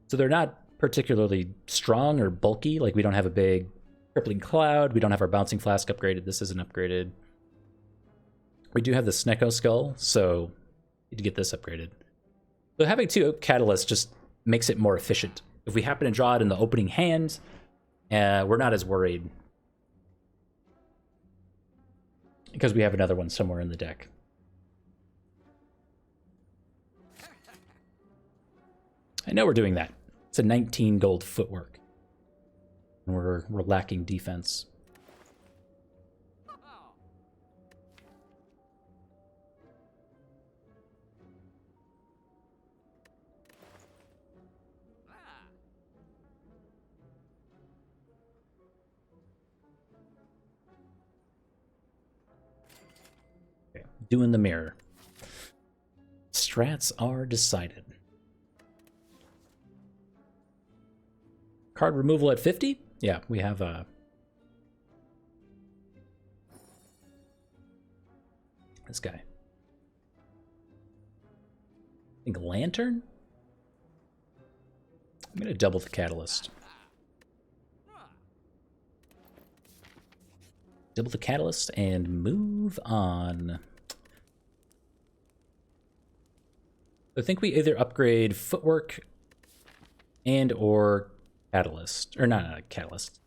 So they're not particularly strong or bulky. Like we don't have a big Crippling Cloud. We don't have our Bouncing Flask upgraded. This isn't upgraded. We do have the Snecko Skull, so need to get this upgraded. So having 2 Catalysts just makes it more efficient. If we happen to draw it in the opening hand, We're not as worried because we have another one somewhere in the deck. I know we're doing that. It's a 19 gold footwork. And we're lacking defense. Okay, doing the mirror. Strats are decided. Card removal at 50? Yeah, we have this guy. I think Lantern? I'm gonna double the Catalyst. Double the Catalyst and move on. I think we either upgrade Footwork and or Catalyst. Or not Catalyst.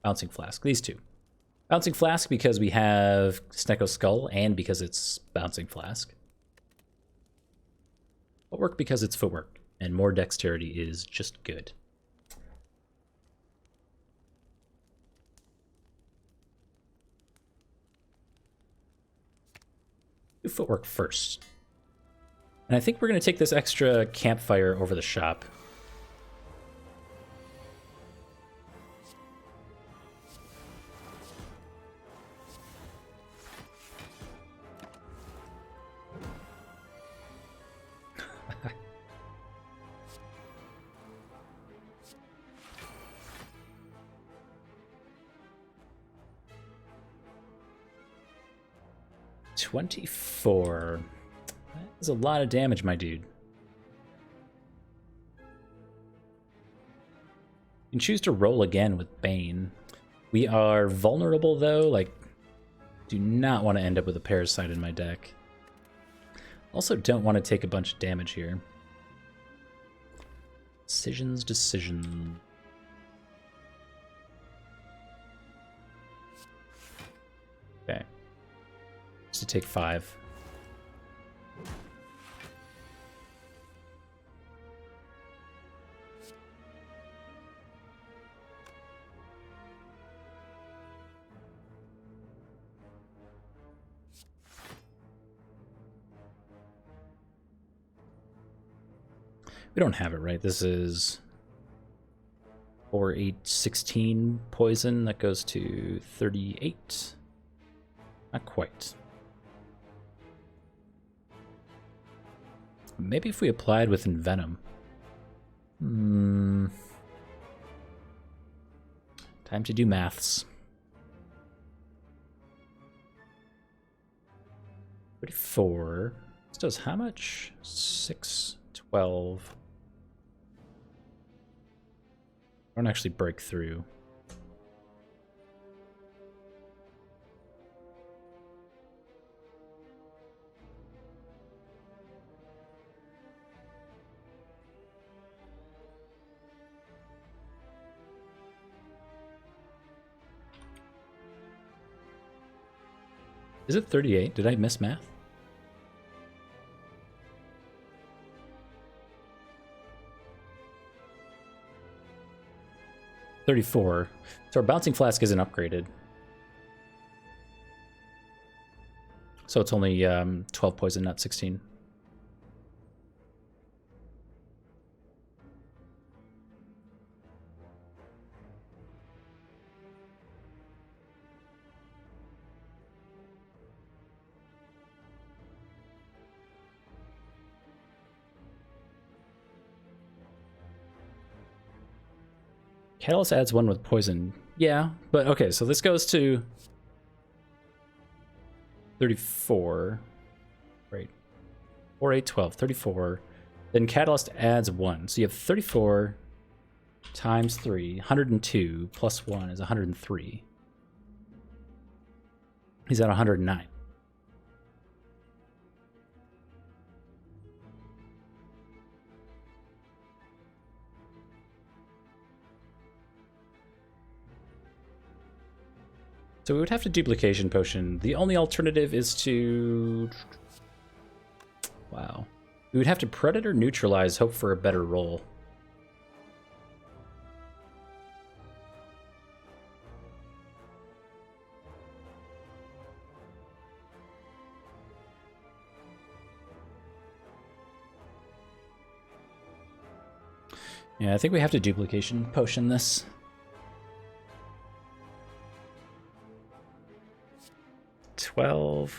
Bouncing Flask. These two. Bouncing Flask because we have Snecko Skull and because it's Bouncing Flask. Footwork because it's Footwork. And more Dexterity is just good. Do Footwork first. And I think we're going to take this extra campfire over the shop. $24. That's a lot of damage, my dude. You can choose to roll again with Bane. We are vulnerable, though. Like, do not want to end up with a Parasite in my deck. Also don't want to take a bunch of damage here. Decision. Okay. Just to take 5. We don't have it, right? This is 4, 8, 16 poison. That goes to 38. Not quite. Maybe if we applied with Envenom. Time to do maths. 34. This does how much? 6, 12. Don't actually break through. Is it 38? Did I miss math? $34. So our Bouncing Flask isn't upgraded. So it's only 12 poison, not 16. Catalyst adds 1 with poison. Yeah, but okay, so this goes to 34. Right. 4, 8, 12, 34. Then Catalyst adds 1. So you have 34 times 3, 102 plus 1 is 103. He's at 109. So we would have to duplication potion. The only alternative is to... Wow. We would have to predator neutralize, hope for a better roll. Yeah, I think we have to duplication potion this. $12,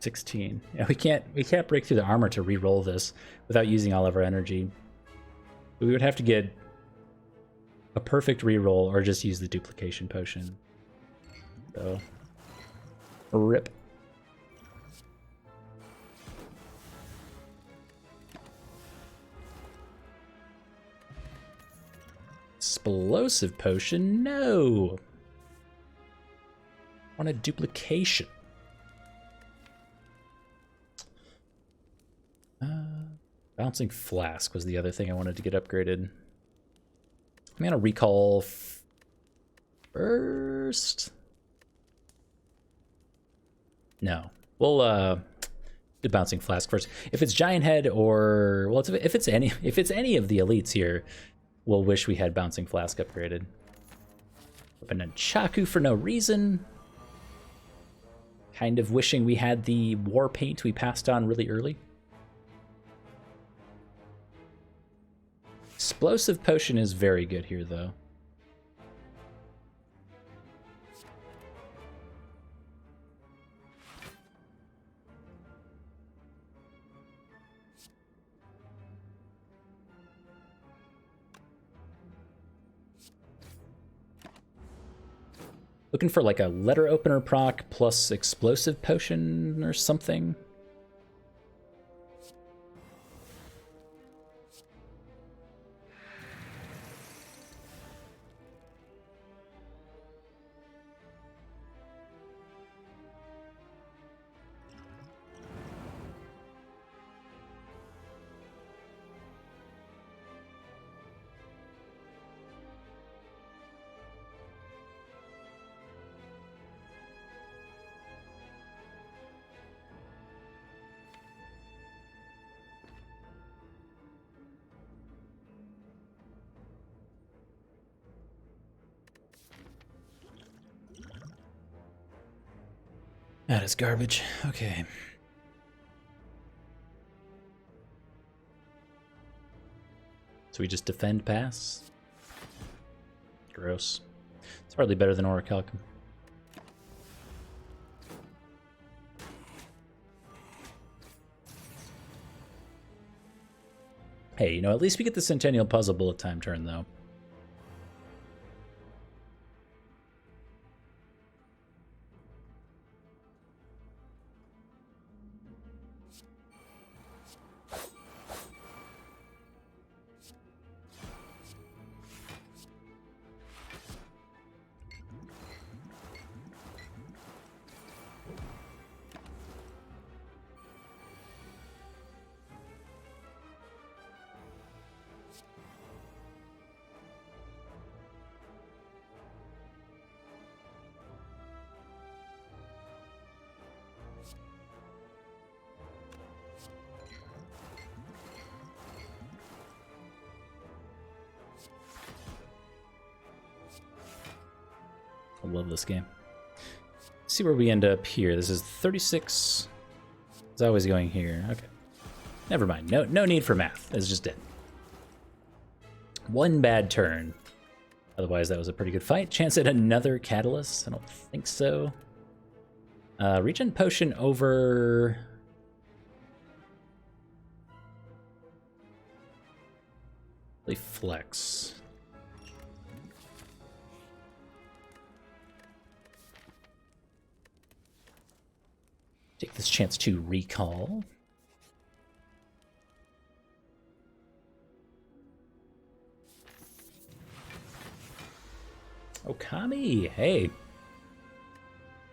$16. Yeah, we can't break through the armor to re-roll this without using all of our energy. We would have to get a perfect re-roll or just use the duplication potion. So, rip. Explosive potion? No! I want a duplication. Bouncing flask was the other thing I wanted to get upgraded. I'm gonna recall first. No, we'll do bouncing flask first. If it's giant head or well, if it's any of the elites here, we'll wish we had bouncing flask upgraded. Open a Chaku for no reason. Kind of wishing we had the war paint we passed on really early. Explosive potion is very good here, though. Looking for like a letter opener proc plus explosive potion or something. That is garbage. Okay. So we just defend pass? Gross. It's hardly better than Orichalcum. Hey, you know, at least we get the Centennial Puzzle bullet time turn, though. I love this game. Let's see where we end up here. This is 36. It's always going here. Okay. Never mind. No need for math. It's just it. One bad turn. Otherwise, that was a pretty good fight. Chance at another catalyst? I don't think so. Regen potion over... Flex. Take this chance to recall. Okami, hey.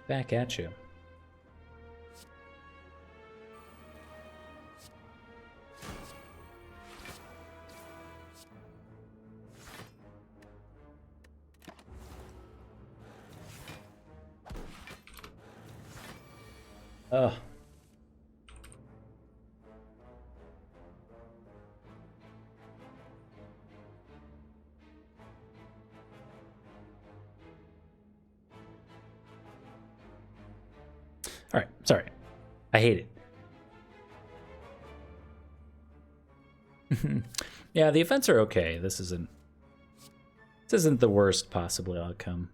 Back at you. Ugh. All right, sorry. I hate it. Yeah, the events are okay. This isn't the worst possible outcome.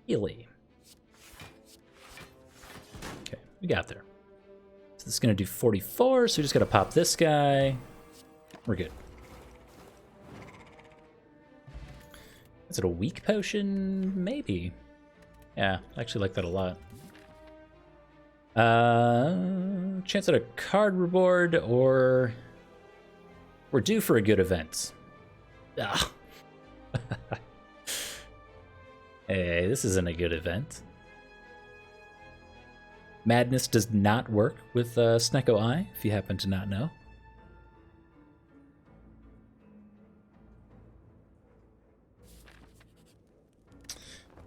Healy. Okay, we got there. So this is gonna do 44, so we just gotta pop this guy. We're good. Is it a weak potion? Maybe. Yeah, I actually like that a lot. Chance at a card reward, or we're due for a good event. Ah. Hey, this isn't a good event. Madness does not work with Snecko Eye, if you happen to not know.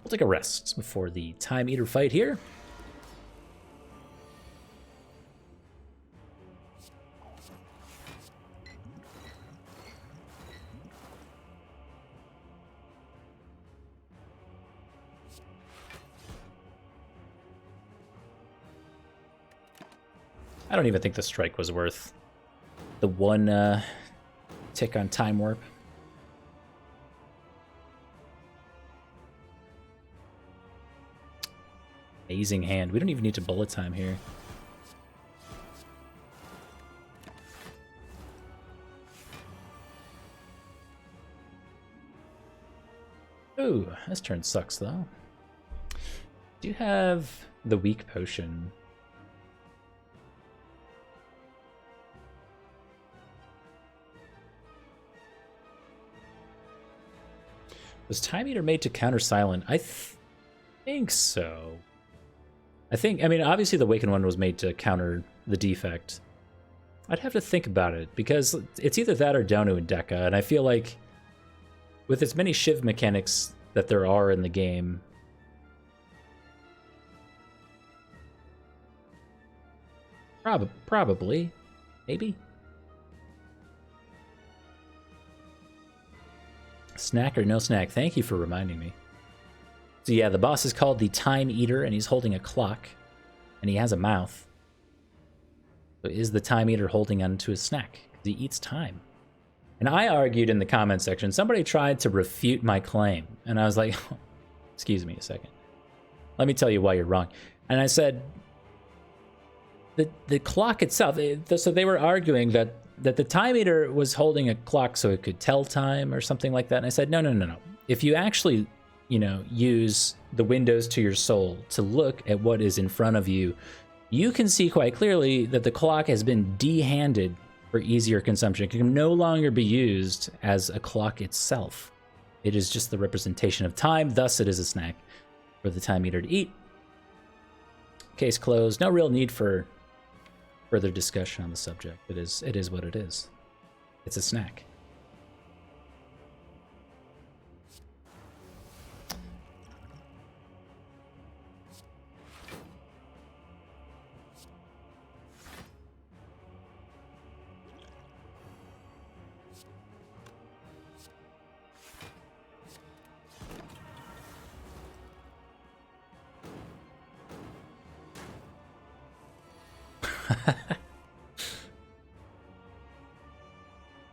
We'll take a rest before the Time Eater fight here. I don't even think the strike was worth the one tick on Time Warp. Amazing hand. We don't even need to bullet time here. Ooh, this turn sucks though. Do you have the weak potion? Was Time Eater made to counter Silent? I think so. I mean, obviously the Awakened one was made to counter the defect. I'd have to think about it, because it's either that or Donu and Deca, and I feel like with as many Shiv mechanics that there are in the game, probably, maybe. Snack or no snack, thank you for reminding me. So yeah, the boss is called the Time Eater, and he's holding a clock, and he has a mouth. So is the Time Eater holding onto his snack? He eats time. And I argued in the comment section, somebody tried to refute my claim, and I was like, excuse me a second. Let me tell you why you're wrong. And I said, the clock itself, so they were arguing that the Time Eater was holding a clock so it could tell time or something like that. And I said, no. If you actually, use the windows to your soul to look at what is in front of you, you can see quite clearly that the clock has been de-handed for easier consumption. It can no longer be used as a clock itself. It is just the representation of time, thus it is a snack for the Time Eater to eat. Case closed. No real need for further discussion on the subject. It is what it is. It's a snack.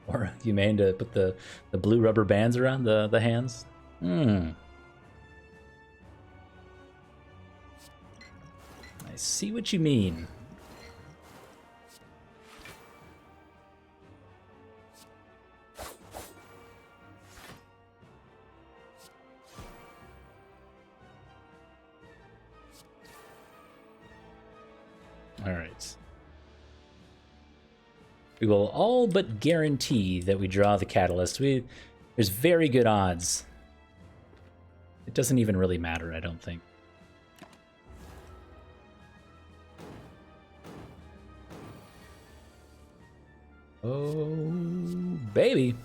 Or you mean to put the blue rubber bands around the hands? I see what you mean. All right. We will all but guarantee that we draw the catalyst. There's very good odds. It doesn't even really matter, I don't think. Oh, baby.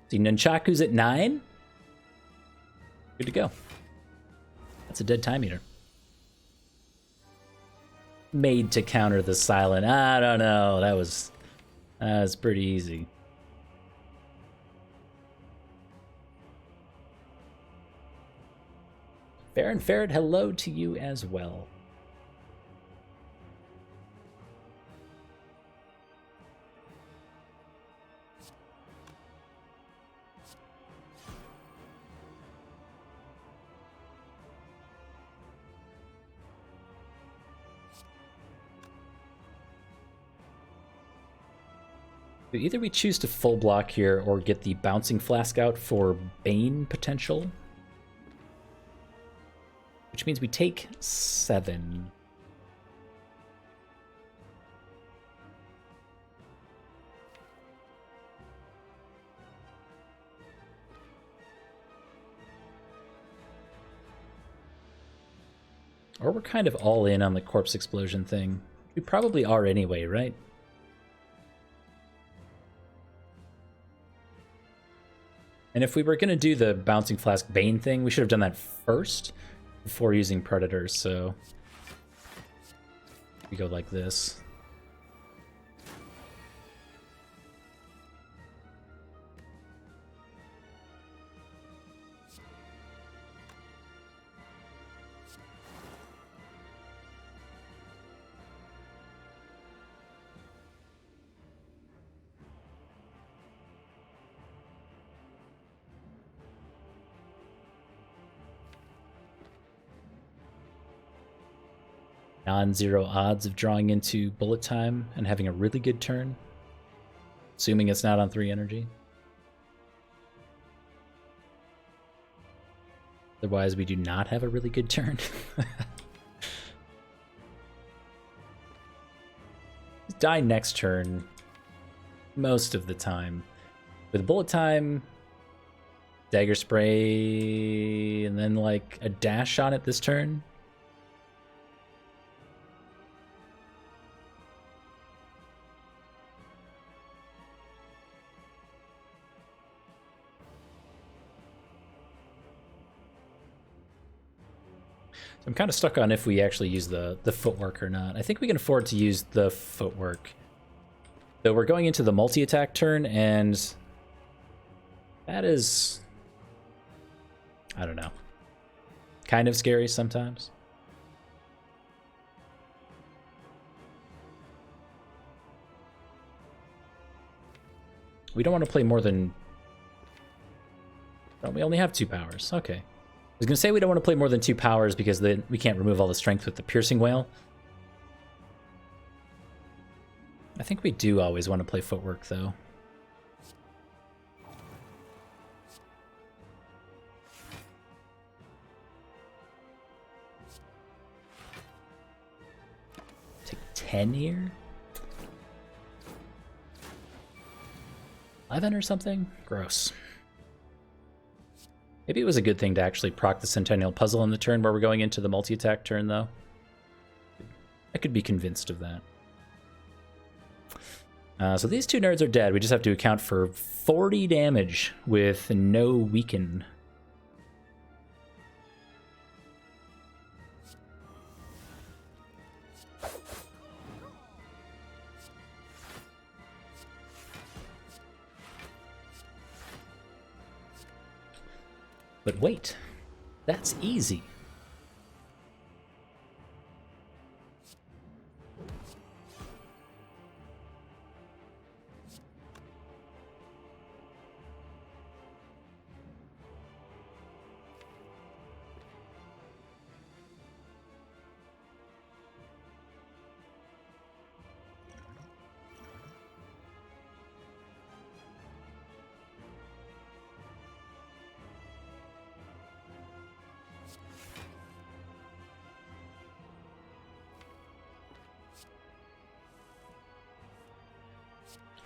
See, Nunchaku's at 9. Good to go. That's a dead time eater. Made to counter the silent. I don't know. That was pretty easy. Fair and Ferret, hello to you as well. Either we choose to full block here or get the Bouncing Flask out for Bane potential. Which means we take 7. Or we're kind of all in on the Corpse Explosion thing. We probably are anyway, right? And if we were going to do the Bouncing Flask Bane thing, we should have done that first before using Predators, so we go like this. Non-zero odds of drawing into bullet time and having a really good turn, assuming it's not on 3 energy. Otherwise, we do not have a really good turn. Die next turn most of the time. With bullet time, dagger spray, and then like a dash on it this turn. So I'm kind of stuck on if we actually use the footwork or not. I think we can afford to use the footwork. Though we're going into the multi-attack turn, and that is, I don't know, kind of scary sometimes. We don't want to play more than... Oh, we only have 2 powers. Okay. I was going to say we don't want to play more than 2 powers because then we can't remove all the strength with the Piercing Wail. I think we do always want to play footwork, though. Take 10 here? 11 or something? Gross. Maybe it was a good thing to actually proc the Centennial Puzzle in the turn where we're going into the multi-attack turn, though. I could be convinced of that. So these 2 nerds are dead. We just have to account for 40 damage with no weaken. But wait, that's easy.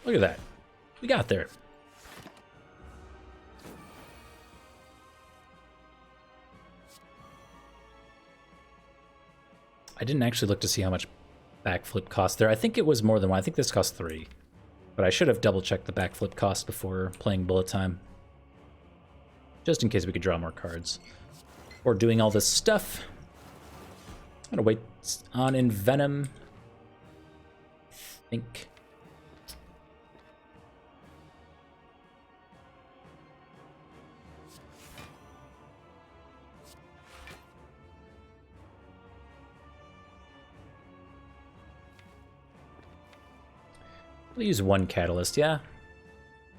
Look at that. We got there. I didn't actually look to see how much backflip cost there. I think it was more than 1. I think this cost 3. But I should have double-checked the backflip cost before playing bullet time. Just in case we could draw more cards. Or doing all this stuff. I'm gonna wait on Envenom. I think. We'll use one catalyst, yeah.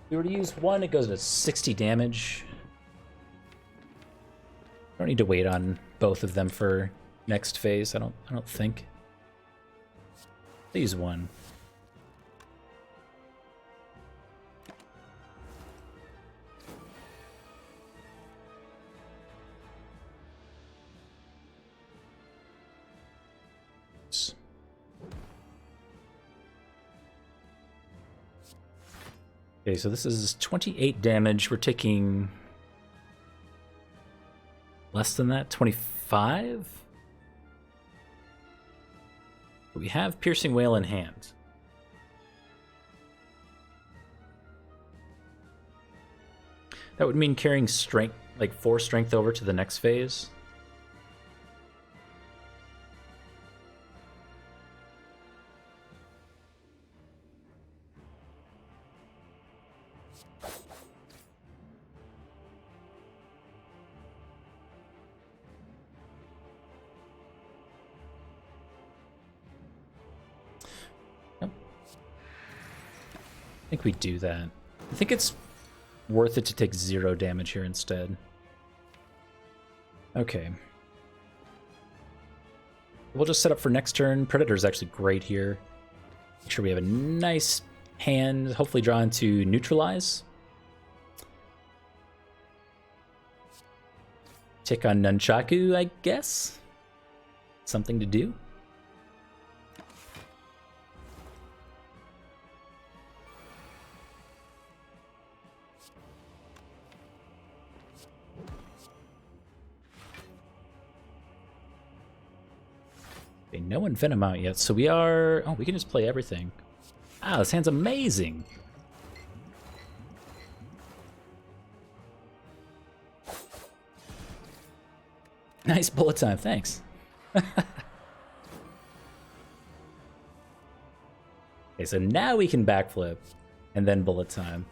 If we were to use one, it goes to 60 damage. Don't need to wait on both of them for next phase, I don't think. I'll use one. Okay, so this is 28 damage. We're taking less than that, 25? But we have Piercing Wail in hand. That would mean carrying strength, like 4 strength over to the next phase. I think we do that. I think it's worth it to take 0 damage here instead. Okay. We'll just set up for next turn. Predator's actually great here. Make sure we have a nice hand, hopefully draw into Neutralize. Tick on Nunchaku, I guess? Something to do. Okay, no Envenom out yet, so we are... Oh, we can just play everything. Ah, this hand's amazing! Nice bullet time, thanks. Okay, so now we can backflip, and then bullet time.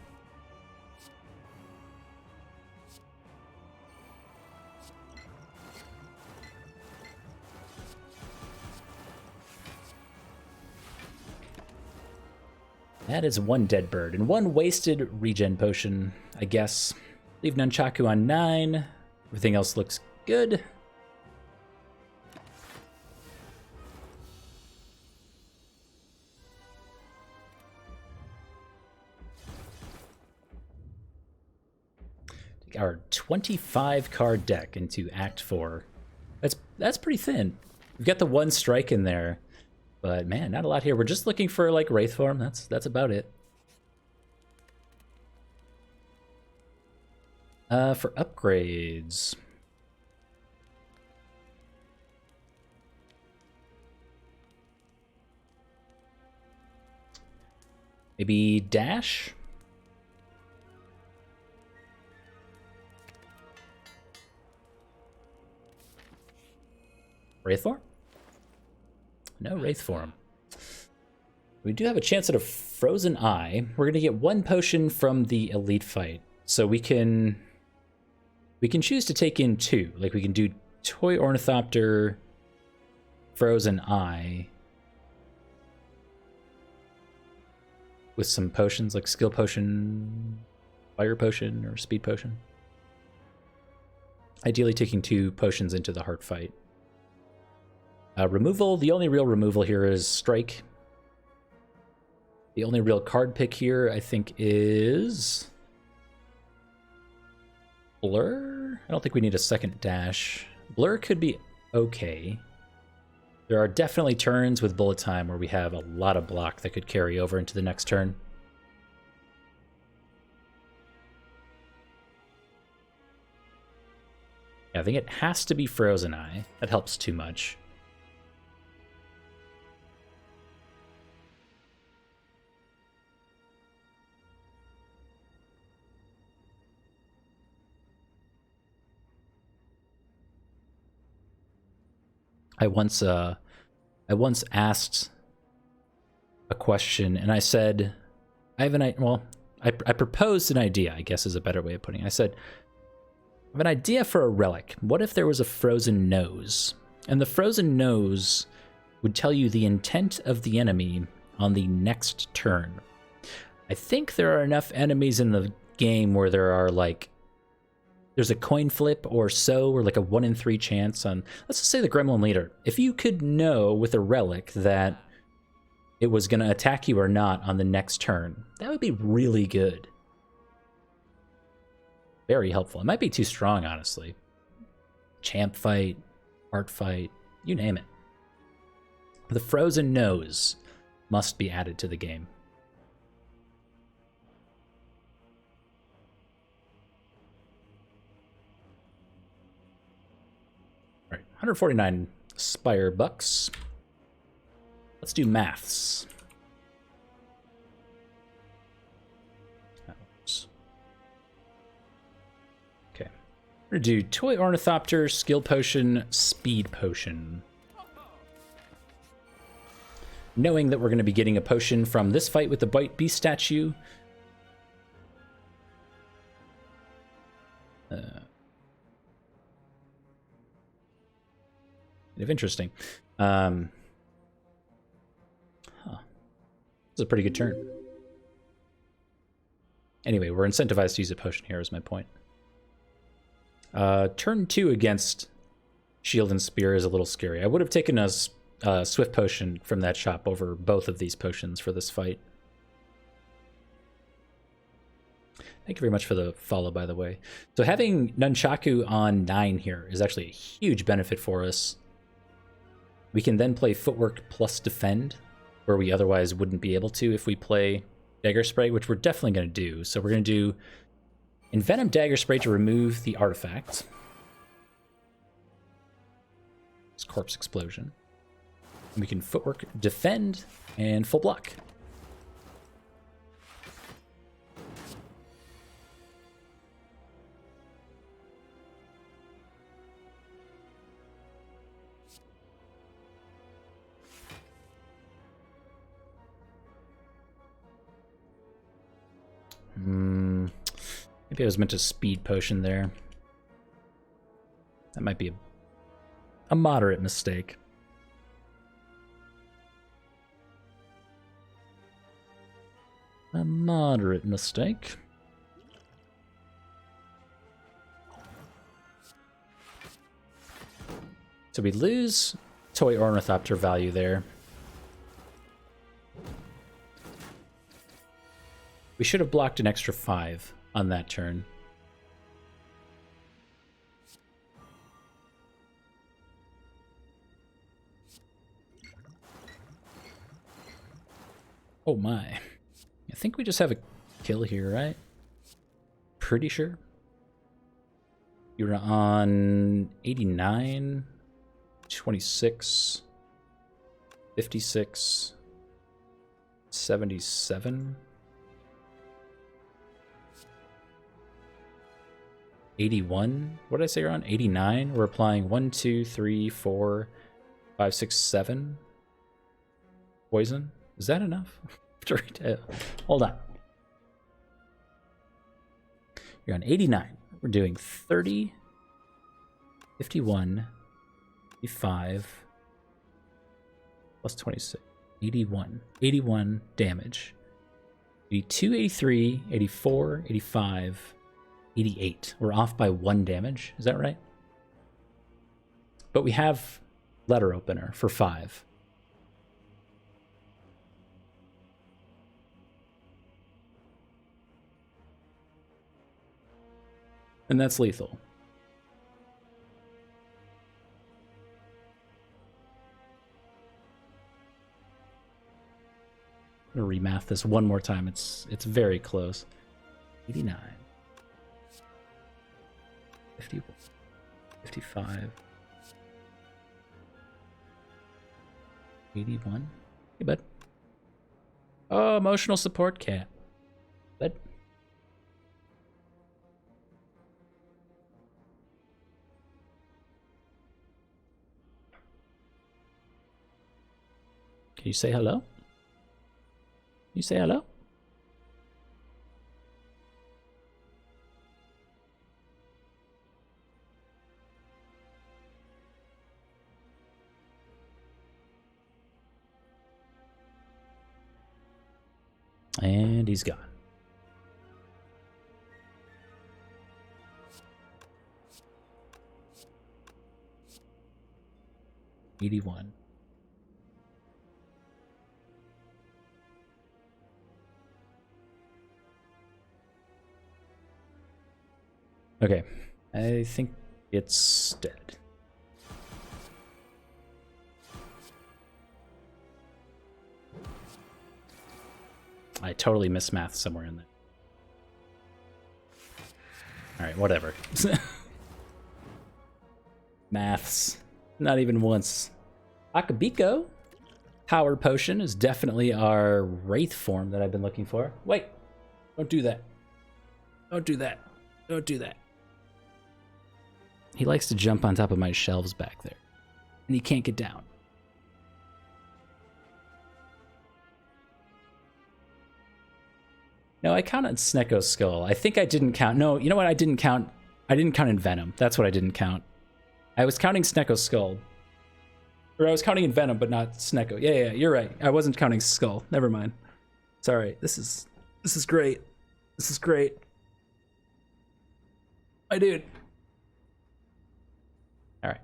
That is 1 dead bird, and 1 wasted regen potion, I guess. Leave Nunchaku on 9. Everything else looks good. Take our 25 card deck into Act 4. That's pretty thin. We've got the 1 strike in there. But man, not a lot here. We're just looking for like Wraith form. That's about it. For upgrades. Maybe dash? Wraith form? No Wraith form. We do have a chance at a Frozen Eye. We're gonna get 1 potion from the elite fight, so we can choose to take in 2. Like we can do Toy Ornithopter, Frozen Eye, with some potions like Skill Potion, Fire Potion, or Speed Potion. Ideally, taking 2 potions into the Heart fight. Removal, the only real removal here is Strike. The only real card pick here, I think, is Blur? I don't think we need a second dash. Blur could be okay. There are definitely turns with bullet time where we have a lot of block that could carry over into the next turn. Yeah, I think it has to be Frozen Eye. That helps too much. I once asked a question, and I said, I proposed an idea, I guess is a better way of putting it. I said, I have an idea for a relic. What if there was a frozen nose? And the frozen nose would tell you the intent of the enemy on the next turn. I think there are enough enemies in the game where there's a coin flip or so, or like a 1 in 3 chance on, let's just say the Gremlin Leader. If you could know with a relic that it was going to attack you or not on the next turn, that would be really good. Very helpful. It might be too strong, honestly. Champ fight, art fight, you name it. The frozen nose must be added to the game. All right, 149 Spire bucks. Let's do maths. Okay. We're going to do Toy Ornithopter, Skill Potion, Speed Potion. Knowing that we're going to be getting a potion from this fight with the White Beast statue. Kind of interesting. This is a pretty good turn. Anyway, we're incentivized to use a potion here, is my point. Turn 2 against Shield and Spear is a little scary. I would have taken a Swift Potion from that shop over both of these potions for this fight. Thank you very much for the follow, by the way. So having Nunchaku on 9 here is actually a huge benefit for us. We can then play Footwork plus Defend, where we otherwise wouldn't be able to if we play Dagger Spray, which we're definitely going to do. So we're going to do Envenom Dagger Spray to remove the artifact. It's Corpse Explosion. And we can Footwork, Defend, and full block. Maybe I was meant to Speed Potion there. That might be a moderate mistake. A moderate mistake. So we lose Toy Ornithopter value there. We should have blocked an extra 5 on that turn. Oh my. I think we just have a kill here, right? Pretty sure. You're on 89, 26, 56, 77, 81. What did I say you're on? 89. We're applying 1, 2, 3, 4, 5, 6, 7 poison. Is that enough? Hold on. You're on 89. We're doing 30, 51, 55, plus 26, 81. 81 damage. 82, 83, 84, 85, 88. We're off by 1 damage. Is that right? But we have Letter Opener for 5. And that's lethal. I'm gonna remath this one more time. It's very close. 89. 51. 55. 81. Hey, bud. Oh, emotional support cat. Bud. you say hello? You say hello? And he's gone. $81. Okay, I think it's dead. I totally missed math somewhere in there. Alright, whatever. Maths. Not even once. Akabiko. Power Potion is definitely our Wraith form that I've been looking for. Wait. Don't do that. Don't do that. Don't do that. He likes to jump on top of my shelves back there. And he can't get down. No, I counted Snecko's skull. I think I didn't count. No, you know what? I didn't count. I didn't count in Venom. That's what I didn't count. I was counting Snecko's skull. Or I was counting in Venom, but not Snecko. Yeah, you're right. I wasn't counting skull. Never mind. Sorry. This is great. This is great. My dude. All right.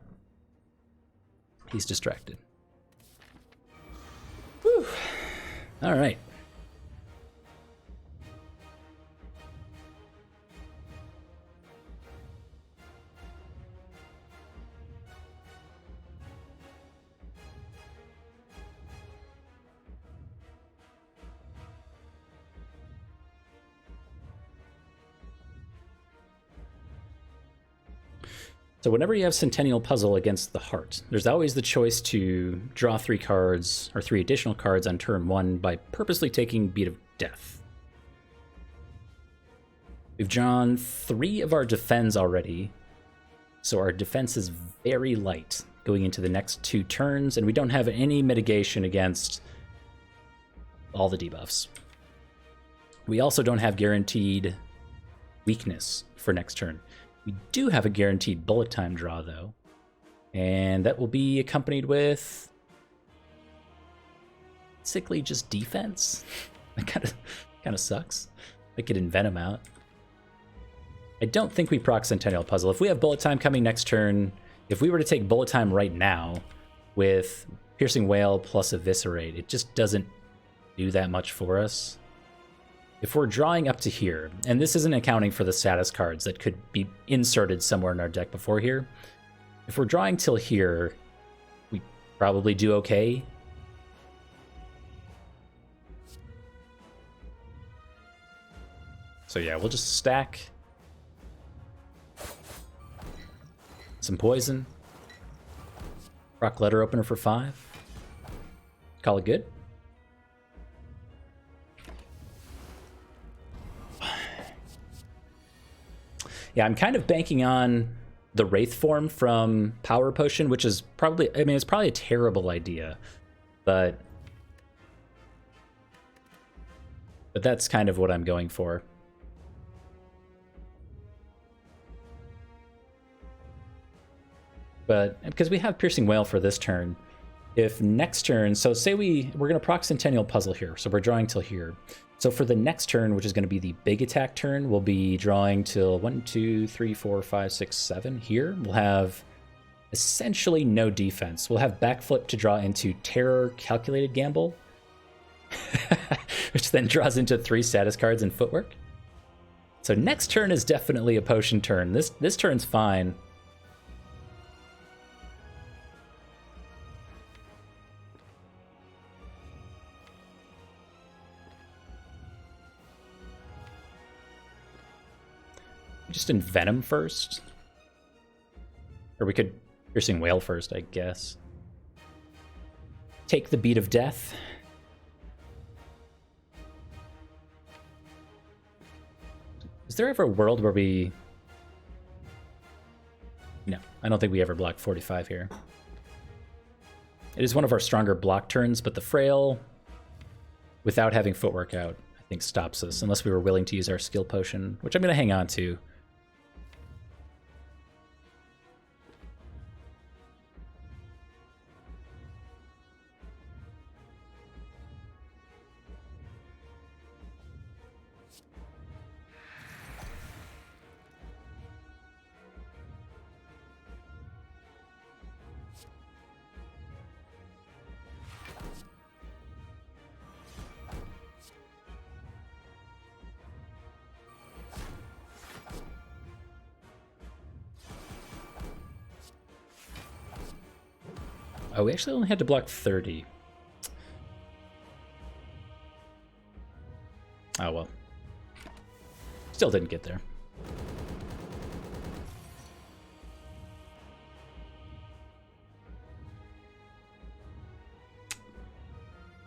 He's distracted. Whew. All right. So whenever you have Centennial Puzzle against the Heart, there's always the choice to draw 3 cards, or 3 additional cards on turn 1 by purposely taking Beat of Death. We've drawn 3 of our defense already, so our defense is very light going into the next 2 turns, and we don't have any mitigation against all the debuffs. We also don't have guaranteed weakness for next turn. We do have a guaranteed bullet time draw, though, and that will be accompanied with basically just defense. That kind of sucks. I could Venom out. I don't think we proc Centennial Puzzle. If we have bullet time coming next turn, if we were to take bullet time right now with Piercing Wail plus Eviscerate, it just doesn't do that much for us. If we're drawing up to here, and this isn't accounting for the status cards that could be inserted somewhere in our deck before here, if we're drawing till here, we probably do okay. So yeah, we'll just stack some poison, rock letter opener for 5, call it good. Yeah, I'm kind of banking on the Wraith form from Power Potion, which is probably, I mean, it's probably a terrible idea, but that's kind of what I'm going for. But because we have Piercing Wail for this turn, if next turn, so say we're going to proc Centennial Puzzle here, so we're drawing till here. So for the next turn, which is going to be the big attack turn, we'll be drawing till 1, 2, 3, 4, 5, 6, 7 here. We'll have essentially no defense. We'll have backflip to draw into Terror Calculated Gamble, which then draws into 3 status cards and Footwork. So next turn is definitely a potion turn. This turn's fine. Just Venom first. Or we could Piercing Wail first, I guess. Take the Beat of Death. Is there ever a world where we... No, I don't think we ever block 45 here. It is one of our stronger block turns, but the Frail, without having footwork out, I think stops us, unless we were willing to use our skill potion, which I'm going to hang on to. Oh, we actually only had to block 30. Oh, well. Still didn't get there.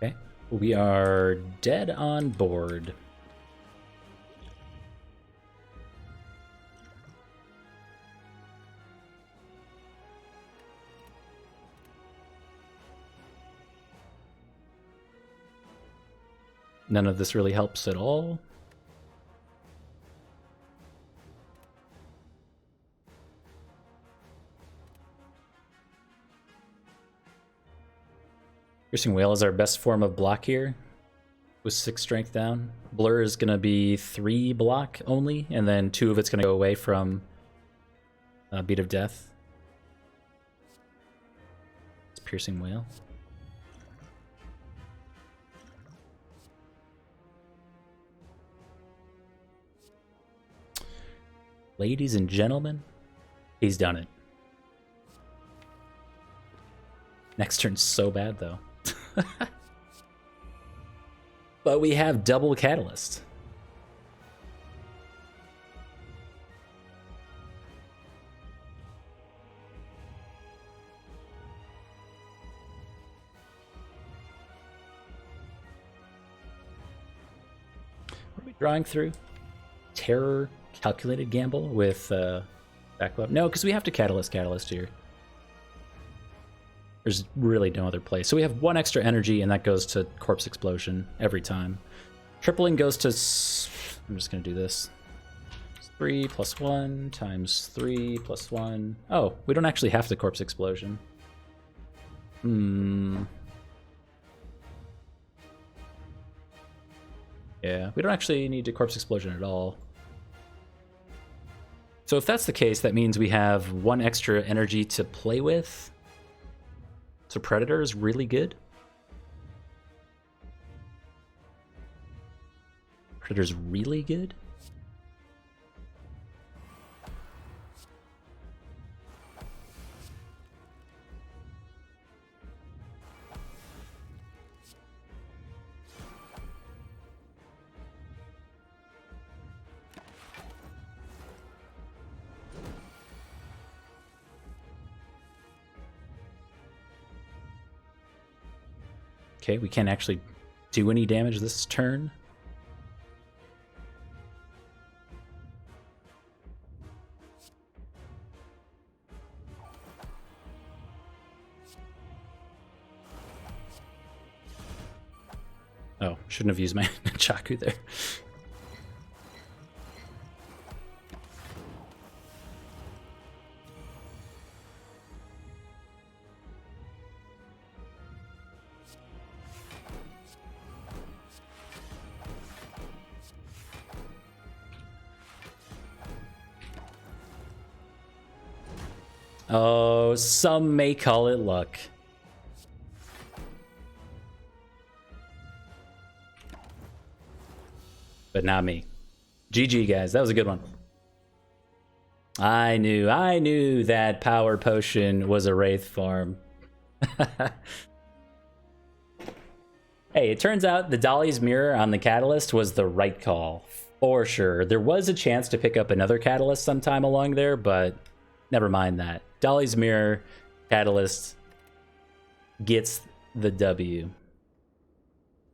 Okay. We are dead on board. None of this really helps at all. Piercing Whale is our best form of block here, with 6 strength down. Blur is going to be 3 block only, and then 2 of it's going to go away from Beat of Death. It's Piercing Whale. Ladies and gentlemen, he's done it. Next turn's so bad, though. But we have double Catalyst. What are we drawing through? Terror. Calculated gamble with backup? No, because we have to catalyst here. There's really no other place. So we have 1 extra energy, and that goes to Corpse Explosion every time. Tripling goes to... I'm just going to do this. 3 + 1 times 3 + 1. Oh, we don't actually have to Corpse Explosion. Yeah, we don't actually need to Corpse Explosion at all. So if that's the case, that means we have 1 extra energy to play with. So Predator is really good. Predator's really good. Okay, we can't actually do any damage this turn. Oh, shouldn't have used my Chaku there. Oh, some may call it luck. But not me. GG, guys. That was a good one. I knew that power potion was a Wraith farm. Hey, it turns out the Dolly's Mirror on the Catalyst was the right call. For sure. There was a chance to pick up another Catalyst sometime along there, but never mind that. Dolly's Mirror Catalyst gets the W.